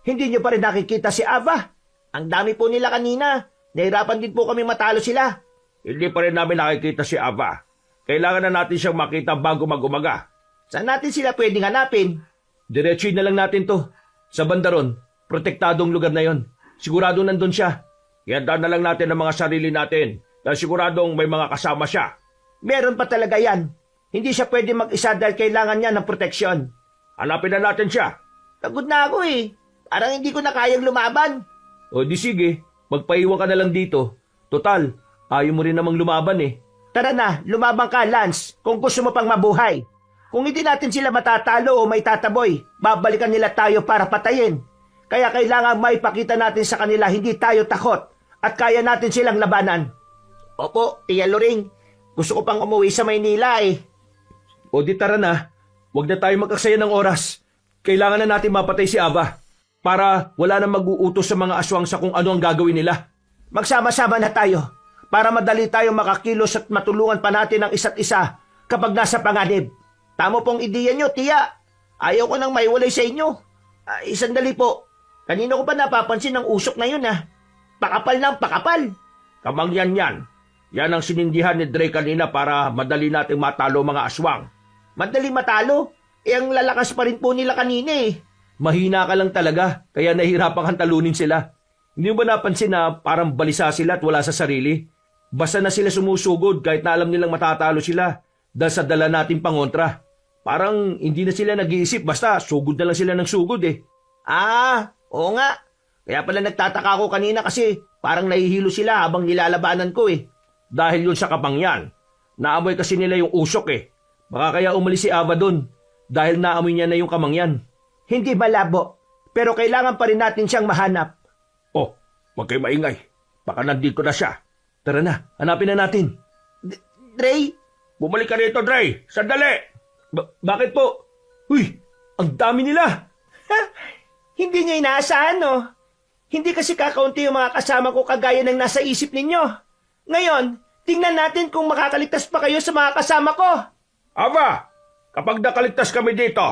Hindi niyo pa rin nakikita si Ava. Ang dami po nila kanina. Nahirapan din po kami matalo sila. Hindi pa rin namin nakikita si Ava. Kailangan na natin siyang makita bago mag-umaga. Saan natin sila pwedeng hanapin? Diretsuin na lang natin to. Sa bandaron, protektadong lugar na yon. Sigurado nandun siya. Ihandaan na lang natin ang mga sarili natin dahil siguradong may mga kasama siya. Meron pa talaga yan. Hindi siya pwede mag-isa dahil kailangan niya ng proteksyon. Hanapin na natin siya. Pagod na ako eh. Parang hindi ko na kayang lumaban. O di sige, magpaiwan ka na lang dito. Total, ayaw mo rin namang lumaban eh. Tara na, lumabang ka, Lance, kung gusto mo pang mabuhay. Kung hindi natin sila matatalo o may tataboy, babalikan nila tayo para patayin. Kaya kailangan maipakita natin sa kanila hindi tayo takot at kaya natin silang labanan. Opo, Tia Luring. Gusto ko pang umuwi sa Maynila eh. O di tara na, huwag na tayo magkaksaya ng oras. Kailangan na natin mapatay si Ava para wala na mag-uutos sa mga aswang sa kung ano ang gagawin nila. Magsama-sama na tayo para madali tayo makakilos at matulungan pa natin ang isa't isa kapag nasa panganib. Tamo pong ideya nyo, Tia. Ayaw ko nang maiwalay sa inyo. Sandali po. Kanina ko pa napapansin ang usok na yun, ha? Pakapal ng pakapal. Kamangyan yan. Yan ang sinindihan ni Dre kanina para madali nating matalo mga aswang. Madali matalo? Ang lalakas pa rin po nila kanina eh. Mahina ka lang talaga, kaya nahihirapan kang talunin sila. Hindi mo ba napansin na parang balisa sila at wala sa sarili? Basta na sila sumusugod kahit na alam nilang matatalo sila dahil sa dala nating pangontra. Parang hindi na sila nag-iisip, basta sugod na lang sila ng sugod eh. Oo nga. Kaya pala nagtataka ako kanina kasi parang nahihilo sila habang nilalabanan ko eh. Dahil yun sa kapangyan. Naamoy kasi nila yung usok eh. Baka kaya umalis si Ava doon dahil naamoy niya na yung kamangyan. Hindi malabo, pero kailangan pa rin natin siyang mahanap. Oh, huwag kayo maingay. Baka nandito na siya. Tara na, hanapin na natin. Dre, Bumalik ka rito, Dre. Sandali. Bakit po? Uy, ang dami nila. hindi niyo inaasahan, no? Hindi kasi kakaunti yung mga kasama ko kagaya ng nasa isip ninyo. Ngayon, tingnan natin kung makakaligtas pa kayo sa mga kasama ko. Ava, kapag nakaligtas kami dito,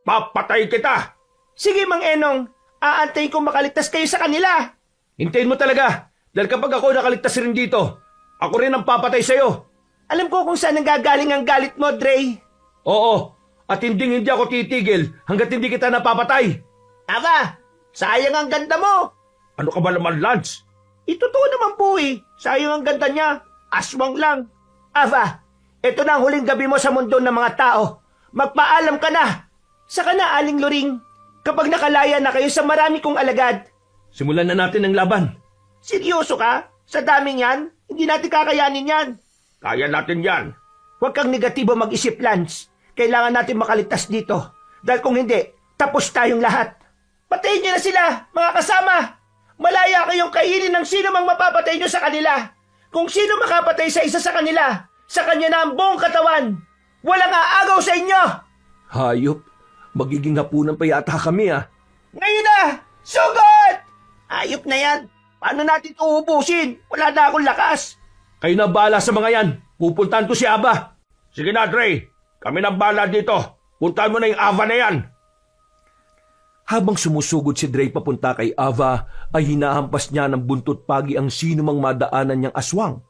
papatay kita. Sige, Mang Enong, aantayin kong makaligtas kayo sa kanila. Hintayin mo talaga. Dahil kapag ako nakaligtas rin dito, ako rin ang papatay sa'yo. Alam ko kung saan nanggagaling ang galit mo, Dre. Oo, at hindi ako titigil hanggat hindi kita napapatay. Aba, sayang ang ganda mo. Ano ka ba naman, Lance? Totoo naman po eh. Sayang ang ganda niya. Aswang lang. Ava, ito na ang huling gabi mo sa mundo ng mga tao. Magpaalam ka na. Saka na, Aling Luring. Kapag nakalaya na kayo sa marami kong alagad. Simulan na natin ang laban. Seryoso ka? Sa daming yan? Hindi natin kakayanin yan. Kaya natin yan. Huwag kang negatibo mag-isip, Lance. Kailangan natin makaligtas dito. Dahil kung hindi, tapos tayong lahat. Patayin niyo na sila, mga kasama. Malaya kayong kainin ng sino mang mapapatay niyo sa kanila. Kung sino makapatay sa isa sa kanila, sa kanya na ang buong katawan. Walang aagaw sa inyo. Hayop, magiging hapunan pa yata kami ah. Ngayon na! Sugod! Ayop na yan. Paano natin ito ubusin? Wala na akong lakas. Kayo na bahala sa mga yan. Pupuntahan ko si Aba. Sige na, Dre. Kami na bala dito. Puntahan mo na yung Ava na yan. Habang sumusugod si Dre papunta kay Ava, ay hinahampas niya ng buntot pagi ang sino mang madaanan niyang aswang.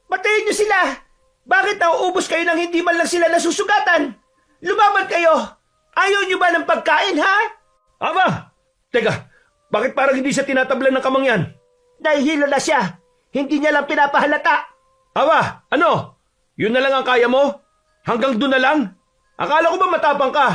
Patayin niyo sila! Bakit nauubos kayo nang hindi man lang sila nasusugatan? Lumaban kayo! Ayaw niyo ba ng pagkain, ha? Ava! Teka, bakit parang hindi siya tinatablan ng kamangyan? Nahihilo na siya. Hindi niya lang pinapahalata. Ava, ano? Yun na lang ang kaya mo? Hanggang doon na lang? Akala ko ba matapang ka?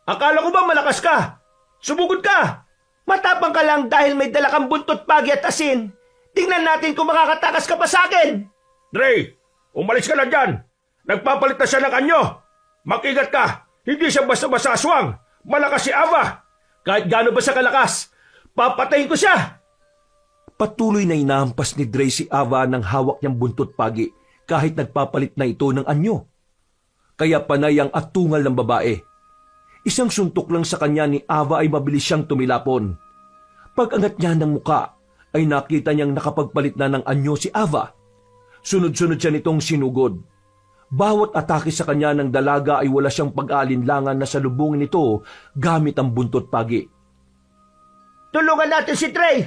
Akala ko ba malakas ka? Sumugod ka! Matapang ka lang dahil may dala kang buntot pagi at asin. Tingnan natin kung makakatakas ka pa sa akin. Dre, umalis ka na dyan. Nagpapalit na siya ng anyo. Mag-ingat ka. Hindi siya basta-basta aswang. Malakas si Ava. Kahit gaano ba siya kalakas, papatayin ko siya! Patuloy na inahampas ni Dre si Ava ng hawak niyang buntot pagi kahit nagpapalit na ito ng anyo. Kaya panay ang atungal ng babae. Isang suntok lang sa kanya ni Ava ay mabilis siyang tumilapon. Pag-angat niya ng muka, ay nakita niyang nakapagpalit na ng anyo si Ava. Sunod-sunod siya nitong sinugod. Bawat atake sa kanya ng dalaga ay wala siyang pag-aalinlangan na salubungin ito gamit ang buntot pagi. Tulungan natin si Trey.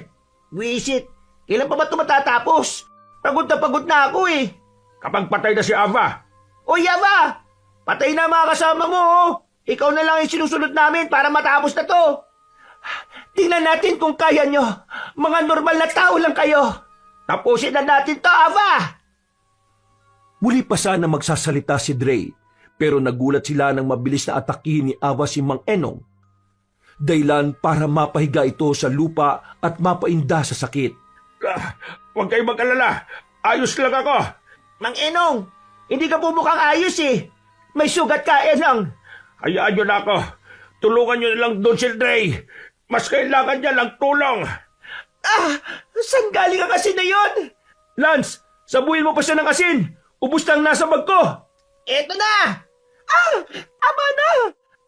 Wisit, kailan pa ba ito matatapos? Pagod na ako eh. Kapag patay na si Ava, O Ava, patay na mga kasama mo oh. Ikaw na lang yung sinusunod namin para matapos na to. Tingnan natin kung kaya nyo. Mga normal na tao lang kayo. Tapusin na natin to, Ava! Muli pa sana magsasalita si Dre, pero nagulat sila nang mabilis na atakihin ni Ava si Mang Enong. Daylan para mapahiga ito sa lupa at mapainda sa sakit. huwag kayong mag-alala. Ayos lang ako. Mang Enong, hindi ka po mukhang ayos eh. May sugat ka, Enong. Hayaan nyo na ako. Tulungan nyo na lang doon si Dre. Mas kailangan niya lang tulong. Saan galing ang asin na yun? Lance, sabuhin mo pa siya ng asin. Ubus na ang nasa bag ko. Eto na! Ama na!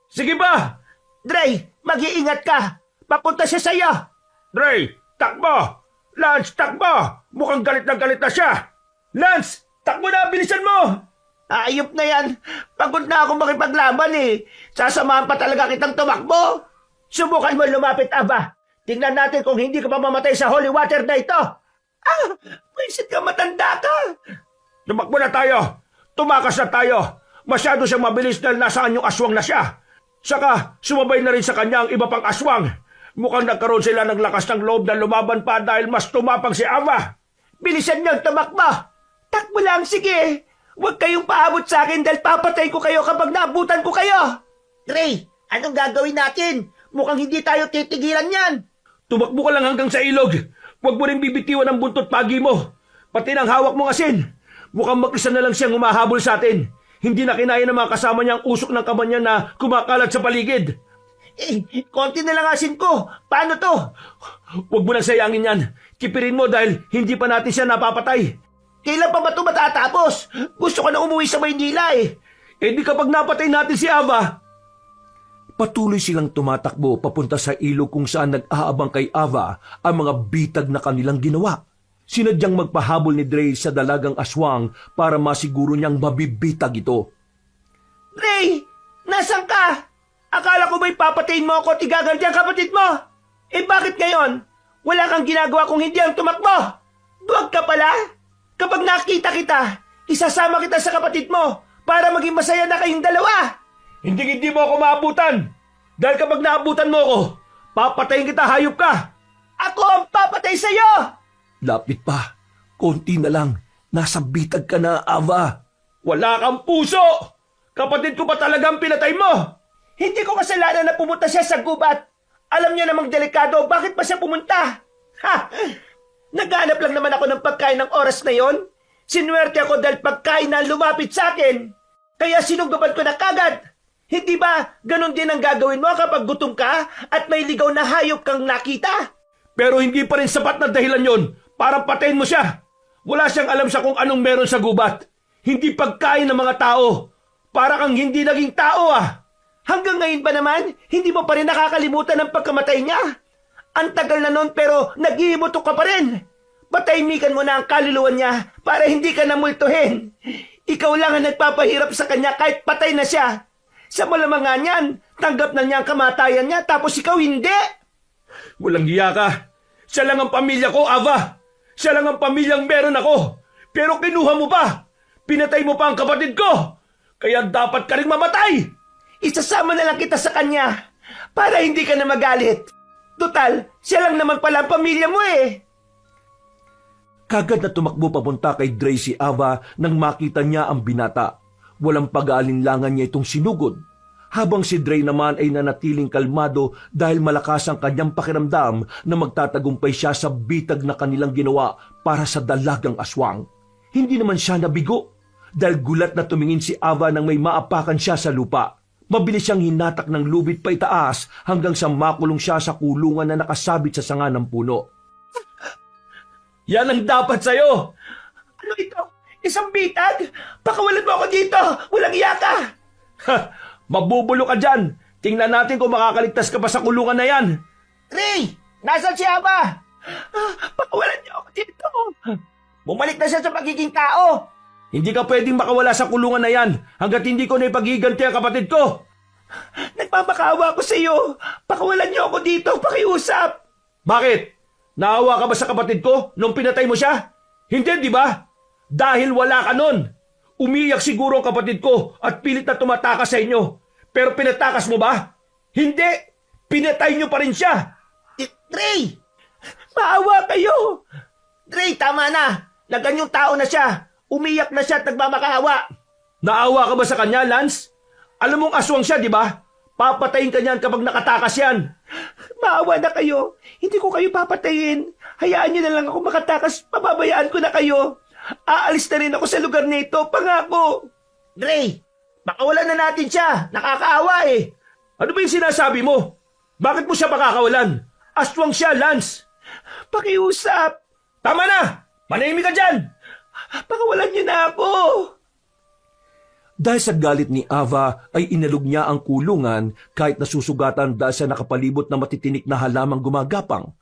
Sige ba? Dre, mag-iingat ka. Papunta siya sa'yo. Dre, takbo! Lance, takbo! Mukhang galit na siya. Lance, takbo na, bilisan mo! Ayop na yan. Pagod na ako makipaglaban eh. Sasamahan pa talaga kitang tumakbo. Subukan mo lumapit, Aba. Tingnan natin kung hindi ka pa mamatay sa holy water na ito. Pwisit ka, matanda ka. Tumakbo na tayo. Tumakas na tayo. Masyado siyang mabilis dahil nasaan yung aswang na siya. Saka, sumabay na rin sa kanya ang iba pang aswang. Mukhang nagkaroon sila ng lakas ng loob na lumaban pa dahil mas tumapang si Ava. Bilisan niyang tumakbo. Takbo lang, sige. Huwag kayong paabot sa akin dahil papatay ko kayo kapag naabutan ko kayo. Dre, anong gagawin natin? Mukhang hindi tayo titigilan yan. Tumakbo ka lang hanggang sa ilog. Huwag mo rin bibitiwan ang buntot pagi mo. Pati ng hawak mong asin. Mukhang mag-isa na lang siyang humahabol sa atin. Hindi na kinaya ng mga kasama niyang usok ng kamay niya na kumakalat sa paligid. Konti na lang asin ko. Paano to? Huwag mo nang sayangin yan. kipirin mo dahil hindi pa natin siya napapatay. Kailan pa ba ito matatapos? Gusto ko na umuwi sa Maynila eh. Eh di kapag napatay natin si Ava, Patuloy silang tumatakbo papunta sa ilog kung saan nag-aabang kay Ava ang mga bitag na kanilang ginawa. Sinadyang magpahabol ni Dre sa dalagang aswang para masiguro niyang mabibitag ito. Ray, nasan ka? Akala ko ba'y papatayin mo ako at igaganti ang kapatid mo? Eh bakit ngayon? Wala kang ginagawa kung hindi ang tumakbo. Duwag ka pala. Kapag nakita kita, isasama kita sa kapatid mo para maging masaya na kayong dalawa. hindi mo ako maabutan. Dahil kapag naabutan mo ako, papatayin kita, hayop ka. Ako ang papatay sa'yo! Lapit pa. Konti na lang. Nasa bitag ka na, Ava. Wala kang puso! Kapatid ko pa talagang pinatay mo! Hindi ko kasalanan na pumunta siya sa gubat. Alam niya namang delikado, bakit pa siya pumunta? Ha! Naghanap lang naman ako ng pagkain ng oras na yon. Sinuwerte ako dahil pagkain na lumapit sa akin. Kaya sinugdaban ko na kagad. Hindi ba ganon din ang gagawin mo kapag gutom ka at may ligaw na hayop kang nakita? Pero hindi pa rin sapat na dahilan yon para patayin mo siya. Wala siyang alam sa kung anong meron sa gubat. Hindi pagkain ng mga tao. Para kang hindi naging tao ah. Hanggang ngayon ba naman, hindi mo pa rin nakakalimutan ang pagkamatay niya? Ang tagal na nun pero nag-iimutok ka pa rin. Patahimikan mo na ang kaluluwa niya para hindi ka namultuhin. Ikaw lang ang nagpapahirap sa kanya kahit patay na siya. Sa malamangan yan, tanggap na niya ang kamatayan niya tapos ikaw hindi. Walang hiya ka. Siya lang ang pamilya ko, Ava. Siya lang ang pamilyang meron ako. Pero kinuha mo pa. Pinatay mo pa ang kapatid ko. Kaya dapat ka rin mamatay. Isasama na lang kita sa kanya para hindi ka na magalit. Total, siya lang naman pala ang pamilya mo eh. Kagad na tumakbo papunta kay Dre si Ava nang makita niya ang binata. Walang pag-aalinlangan niya itong sinugod. Habang si Dre naman ay nanatiling kalmado dahil malakas ang kanyang pakiramdam na magtatagumpay siya sa bitag na kanilang ginawa para sa dalagang aswang. Hindi naman siya nabigo dahil gulat na tumingin si Ava nang may maapakan siya sa lupa. Mabilis siyang hinatak ng lubid pa itaas hanggang sa makulong siya sa kulungan na nakasabit sa sanga ng puno. Yan ang dapat sa'yo. Ano ito? Isang bitag? Pakawalan mo ako dito! Walang iya ka! Ha, mabubulo ka dyan. Tingnan natin kung makakaligtas ka pa sa kulungan na yan. Ray! Nasaan si Aba? Pakawalan niyo ako dito! Bumalik na siya sa pagiging tao! Hindi ka pwedeng makawala sa kulungan na yan hanggat hindi ko na ipagiganti ang kapatid ko. Nagpapakawa ako sa iyo! Pakawalan niyo ako dito! Pakiusap! Bakit? Naawa ka ba sa kapatid ko nung pinatay mo siya? Hindi, di ba? Dahil wala ka nun. Umiyak siguro ang kapatid ko at pilit na tumatakas sa inyo. Pero pinatakas mo ba? Hindi! Pinatay niyo pa rin siya! Ray! Maawa kayo! Ray, tama na! Naganyong tao na siya! Umiyak na siya at nagmamakaawa! Naawa ka ba sa kanya, Lance? Alam mong aswang siya, di ba? Papatayin ka niyan kapag nakatakas yan. Maawa na kayo! Hindi ko kayo papatayin! Hayaan niyo na lang ako makatakas, pababayaan ko na kayo! Aalis na rin ako sa lugar nito, pangako! Ray, makawalan na natin siya! Nakakaawa eh! Ano ba yung sinasabi mo? Bakit mo siya makakawalan? Aswang siya, Lance! Pakiusap! Tama na! Manahimik ka dyan! Pakawalan niyo na ako! Dahil sa galit ni Ava ay inalog niya ang kulungan kahit nasusugatan dahil sa nakapalibot na matitinik na halamang gumagapang.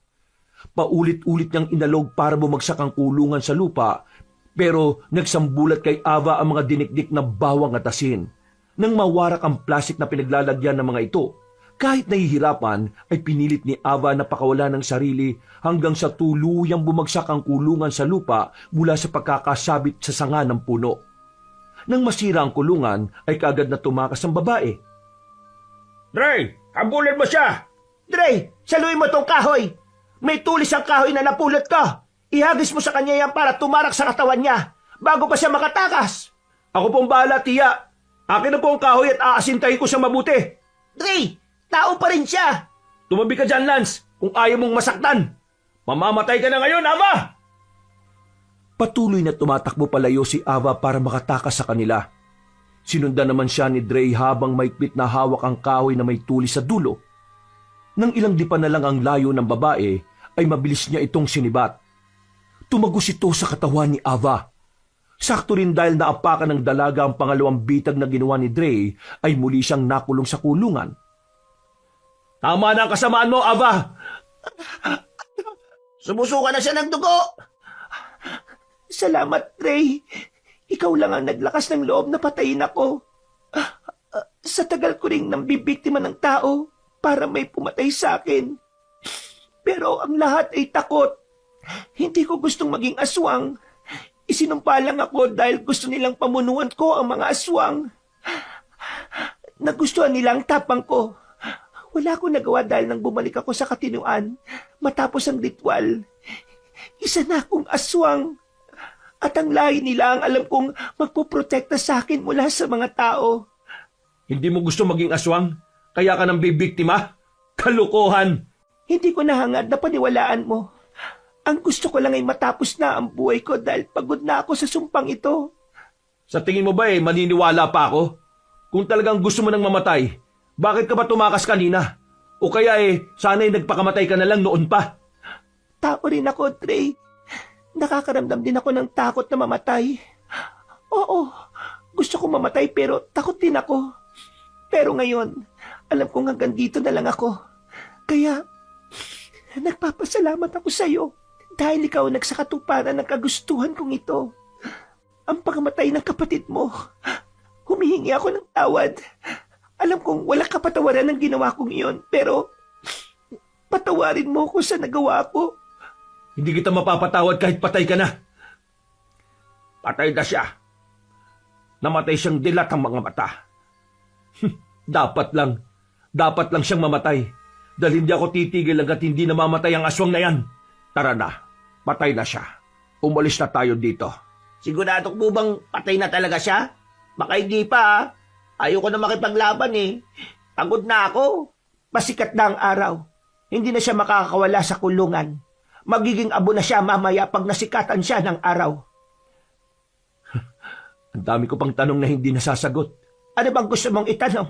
Paulit-ulit niyang inalog para bumagsak ang kulungan sa lupa pero nagsambulat kay Ava ang mga dinikdik na bawang at asin. Nang mawarak ang plastik na pinaglalagyan ng mga ito, kahit nahihirapan ay pinilit ni Ava na pakawalan ng sarili hanggang sa tuluyang bumagsak ang kulungan sa lupa mula sa pagkakasabit sa sanga ng puno. Nang masira ang kulungan ay kaagad na tumakas ang babae. Dre, habulin mo siya! Dre, saluhin mo tong kahoy! May tulis ang kahoy na napulot ko! Ihagis mo sa kanya yan para tumarak sa katawan niya bago pa siya makatakas! Ako pong bahala, tiya. Akin na po ang kahoy at aasintahin ko siya mabuti. Dre, tao pa rin siya! Tumabi ka dyan, Lance, kung ayaw mong masaktan. Mamamatay ka na ngayon, Ava! Patuloy na tumatakbo palayo si Ava para makatakas sa kanila. Sinundan naman siya ni Dre habang maikpit na hawak ang kahoy na may tulis sa dulo. Nang ilang dipa na lang ang layo ng babae, ay mabilis niya itong sinibat. tumagos ito sa katawan ni Ava. Sakto rin dahil naapakan ng dalaga ang pangalawang bitag na ginawa ni Dre ay muli siyang nakulong sa kulungan. Tama na ang kasamaan mo, Ava! Sumusuka na siya ng dugo! Salamat, Trey. Ikaw lang ang naglakas ng loob na patayin ako. Sa tagal ko ring nambibiktima ng tao para may pumatay sa akin. Pero ang lahat ay takot. Hindi ko gustong maging aswang. Isinumpa lang ako dahil gusto nilang pamunuan ko ang mga aswang. Nagustuhan nilang tapang ko. Wala akong nagawa dahil nang bumalik ako sa katinuan matapos ang ritual. Isa na akong aswang. At ang lahi nila ang alam kong magpoprotekta sa akin mula sa mga tao. Hindi mo gusto maging aswang? Kaya ka nang bibiktima? Kalukuhan! Hindi ko nahangad na paniwalaan mo. Ang gusto ko lang ay matapos na ang buhay ko dahil pagod na ako sa sumpang ito. Sa tingin mo ba maniniwala pa ako? Kung talagang gusto mo nang mamatay, bakit ka ba tumakas kanina? O kaya sana'y nagpakamatay ka na lang noon pa? Tao rin ako, Trey. Nakakaramdam din ako ng takot na mamatay. Oo, gusto kong mamatay pero takot din ako. Pero ngayon, alam kong hanggang dito na lang ako. Kaya, nagpapasalamat ako sa iyo dahil ikaw nagsakatuparan ng kagustuhan kong ito. Ang pagkamatay ng kapatid mo, humihingi ako ng tawad. Alam kong wala kapatawaran ng ginawa kong iyon, pero patawarin mo ko sa nagawa ko. Hindi kita mapapatawad kahit patay ka na. Patay na siya. Namatay siyang dilat ang mga mata. Dapat lang siyang mamatay. Dahil hindi ako titigil hanggat hindi namamatay ang aswang na yan. Tara na, patay na siya. Umalis na tayo dito. Sigurado po bang patay na talaga siya? Baka hindi pa. Ayoko na makipaglaban eh. Pagod na ako. Pasikat na ang araw. Hindi na siya makakawala sa kulungan. Magiging abo na siya mamaya pag nasikatan siya ng araw. Ang dami ko pang tanong na hindi nasasagot. Ano bang gusto mong itanong?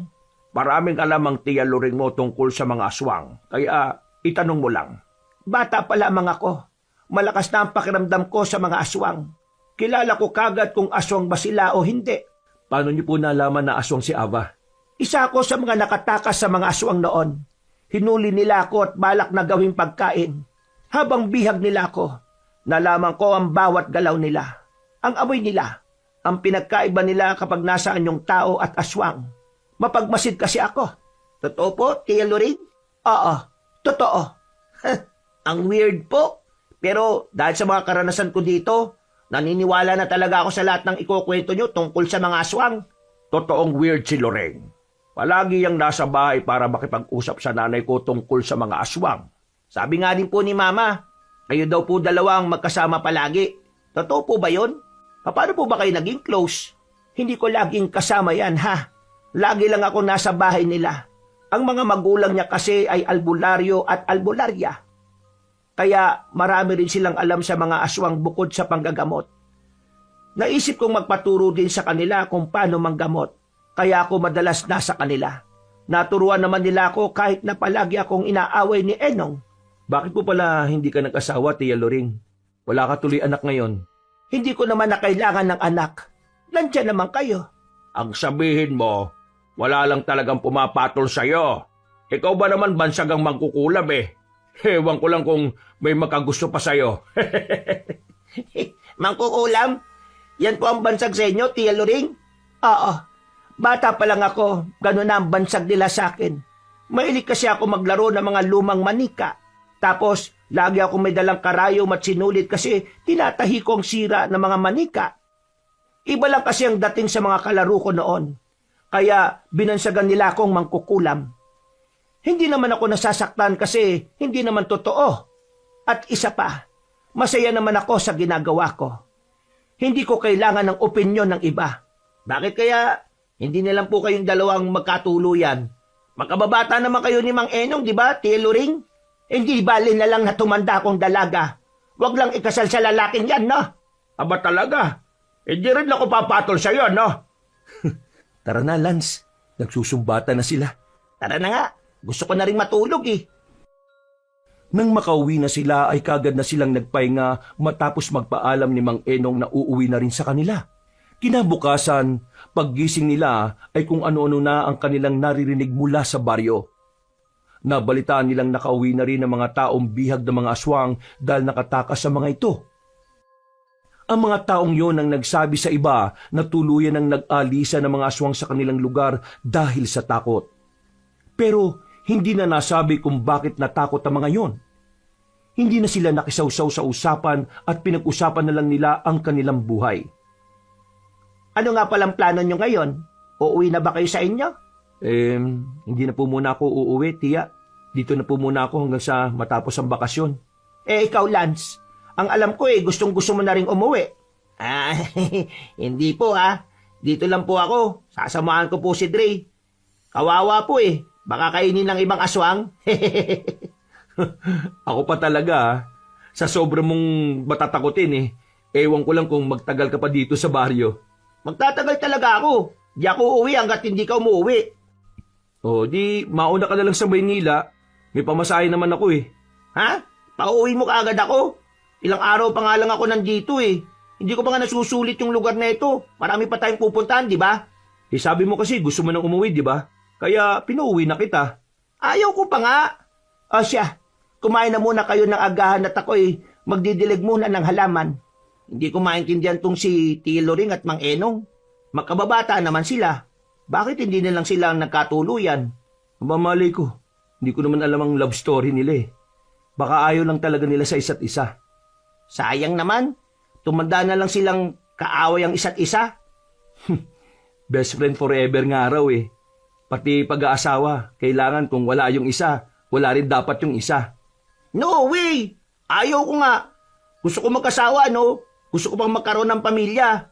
Maraming alam ang tiya luring mo tungkol sa mga aswang. Kaya itanong mo lang. Bata pa lamang ako. Malakas na ang pakiramdam ko sa mga aswang. Kilala ko kagad kung aswang ba sila o hindi. Paano niyo po nalaman na aswang si Ava? Isa ako sa mga nakatakas sa mga aswang noon. Hinuli nila ako at balak na gawing pagkain. Habang bihag nila ako, nalaman ko ang bawat galaw nila. Ang amoy nila, ang pinagkaiba nila kapag nasaan yung tao at aswang. Mapagmasid kasi ako. Totoo po, Tia Loring? Oo, totoo. Ang weird po. Pero dahil sa mga karanasan ko dito, naniniwala na talaga ako sa lahat ng ikukwento nyo tungkol sa mga aswang. Totoong weird si Loreng. Palagi yang nasa bahay para makipag-usap sa nanay ko tungkol sa mga aswang. Sabi nga din po ni Mama, kayo daw po dalawang magkasama palagi. Totoo po ba yun? Paano po ba kayo naging close? Hindi ko laging kasama yan, ha? Lagi lang ako nasa bahay nila. Ang mga magulang niya kasi ay albularyo at albularya. Kaya marami rin silang alam sa mga aswang bukod sa panggagamot. Naisip kong magpaturo din sa kanila kung paano manggamot. Kaya ako madalas nasa kanila. Naturuan naman nila ako kahit na palagi akong inaaway ni Enong. Bakit po pala hindi ka nag-asawa, Tia Loring? Wala ka tuloy anak ngayon. Hindi ko naman na kailangan ng anak. Nandiyan naman kayo. Ang sabihin mo, wala lang talagang pumapatol sa'yo. Ikaw ba naman bansagang mangkukulam eh? Ewan ko lang kung may makagusto pa sa'yo. Mangkukulam? Yan po ang bansag sa inyo, Tia Loring? Oo. Bata pa lang ako, gano'n na ang bansag nila sa akin. Mahilig kasi ako maglaro ng mga lumang manika. Tapos, lagi ako may dalang karayom at sinulit kasi tinatahi ko ang sira ng mga manika. Iba lang kasi ang dating sa mga kalaro ko noon. Kaya binansagan nila akong mangkukulam. Hindi naman ako nasasaktan kasi hindi naman totoo. At isa pa, masaya naman ako sa ginagawa ko. Hindi ko kailangan ng opinyon ng iba. Bakit kaya hindi na lang po kayong dalawang magkatuluyan? Makababata naman kayo ni Mang Enong, di ba, Tia Loring? Hindi bali na lang na tumanda akong dalaga. Huwag lang ikasal sa lalaking yan, no? Aba talaga? Hindi rin ako papatol sa'yo, no? Tara na, Lance. Nagsusumbatan na sila. Tara na nga. Gusto ko na rin matulog eh. Nang makauwi na sila ay kagad na silang nagpahinga matapos magpaalam ni Mang Enong na uuwi na rin sa kanila. Kinabukasan, paggising nila ay kung ano-ano na ang kanilang naririnig mula sa baryo. Nabalitaan nilang nakauwi na rin ang mga taong bihag ng mga aswang dahil nakatakas sa mga ito. Ang mga taong yon ang nagsabi sa iba na tuluyan ang nag-alisa ng mga aswang sa kanilang lugar dahil sa takot. Pero hindi na nasabi kung bakit natakot ang mga yon. Hindi na sila nakisawsaw sa usapan at pinag-usapan na lang nila ang kanilang buhay. Ano nga palang plano nyo ngayon? Uuwi na ba kayo sa inyo? Hindi na po muna ako uuwi, tiya. Dito na po muna ako hanggang sa matapos ang bakasyon. Ikaw, Lance. Ang alam ko gustong-gusto mo na rin umuwi. Ah, hindi po Dito lang po ako. Sasamahan ko po si Dre. Kawawa po Baka kainin ng ibang aswang. Ako pa talaga, sa sobrang mong matatakotin ewan ko lang kung magtagal ka pa dito sa baryo. Magtatagal talaga ako. Di ako uuwi hanggat hindi ka umuwi. O, di mauna ka na lang sa Maynila. May pamasahe naman ako Ha? Pauwi mo kaagad ako? Ilang araw pa nga lang ako nandito Hindi ko pa nga nasusulit yung lugar na ito. Marami pa tayong pupuntahan, di ba? Sabi mo kasi gusto mo nang umuwi, di ba? Kaya pinauwi na kita. Ayaw ko pa nga. O siya, kumain na muna kayo ng agahan at ako'y magdidilig muna ng halaman. Hindi ko maintindihan tong si Tia Loring at Mang Enong. Magkababata naman sila. Bakit hindi na lang sila ang nagkatuluyan? Mamalay ko. Hindi ko naman alam ang love story nila Baka ayaw lang talaga nila sa isa't isa. Sayang naman. Tumanda na lang silang kaaway ang isa't isa. Best friend forever nga raw Pati pag-aasawa, kailangan kung wala yung isa, wala rin dapat yung isa. No way! Ayaw ko nga. Gusto ko magkasawa, no? Gusto ko pang magkaroon ng pamilya.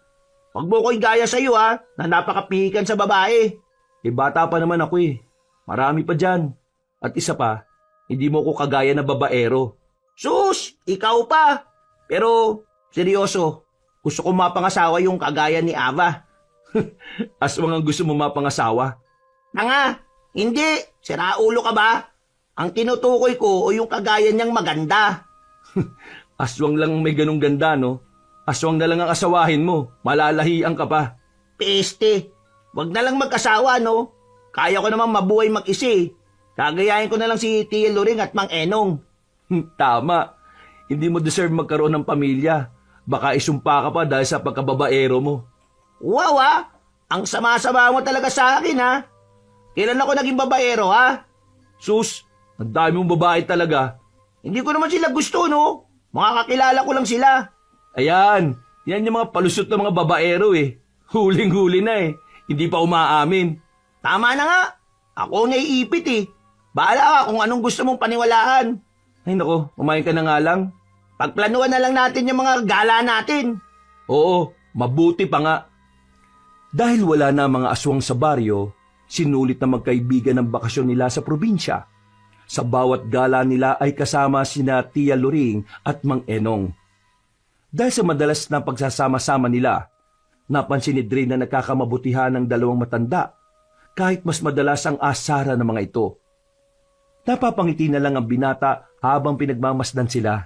Huwag mo ko'y gaya sa'yo, na napakapihikan sa babae. Bata pa naman ako Marami pa dyan. At isa pa, hindi mo ko kagaya na babaero. Sus! Ikaw pa! Pero, seryoso, gusto ko mapangasawa yung kagaya ni Ava. Aswang ang gusto mo mapangasawa. Tanga! Hindi! Siraulo ka ba? Ang tinutukoy ko o yung kagaya niyang maganda. Aswang lang may ganong ganda, no? Aswang na lang ang asawahin mo. Malalahian ka pa. Peste! Wag na lang magkasawa, no? Kaya ko namang mabuhay mag-isa Kagayahin ko na lang si Tia Loring at Mang Enong. Tama. Hindi mo deserve magkaroon ng pamilya. Baka isumpa ka pa dahil sa pagkababaero mo. Wow, Ang sama-sama mo talaga sa akin, Kailan ako naging babaero, Sus, ang dami mong babae talaga. Hindi ko naman sila gusto, no? Mga kakilala ko lang sila. Ayan, yan yung mga palusot na mga babaero Huling-huli na Hindi pa umaamin. Tama na nga. Ako naiipit Bahala ka kung anong gusto mong paniwalaan. Ay nako, kumain ka na nga lang. Pagplanuhan na lang natin yung mga gala natin. Oo, mabuti pa nga. Dahil wala na mga aswang sa baryo, sinulit na magkaibigan ng bakasyon nila sa probinsya. Sa bawat gala nila ay kasama sina Tia Loring at Mang Enong. Dahil sa madalas na pagsasama-sama nila, napansin ni Dre na nagkakamabutihan ng dalawang matanda kahit mas madalas ang asara ng mga ito. Napapangiti na lang ang binata habang pinagmamasdan sila.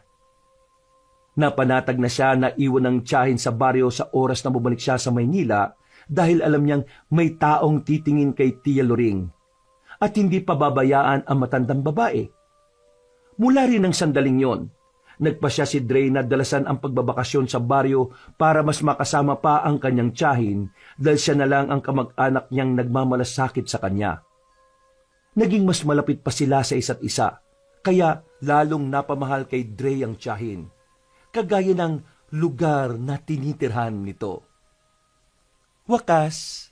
Napanatag na siya na iwan ng tiyahin sa baryo sa oras na bumalik siya sa Maynila dahil alam niyang may taong titingin kay Tia Loring at hindi pababayaan ang matandang babae. Mula rin ng sandaling yon, nagpasya si Dre na dalasan ang pagbabakasyon sa baryo para mas makasama pa ang kanyang tiyahin dahil siya na lang ang kamag-anak niyang nagmamalasakit sa kanya. Naging mas malapit pa sila sa isa't isa, kaya lalong napamahal kay Dre ang tiyahin, kagaya ng lugar na tinitirhan nito. Wakas,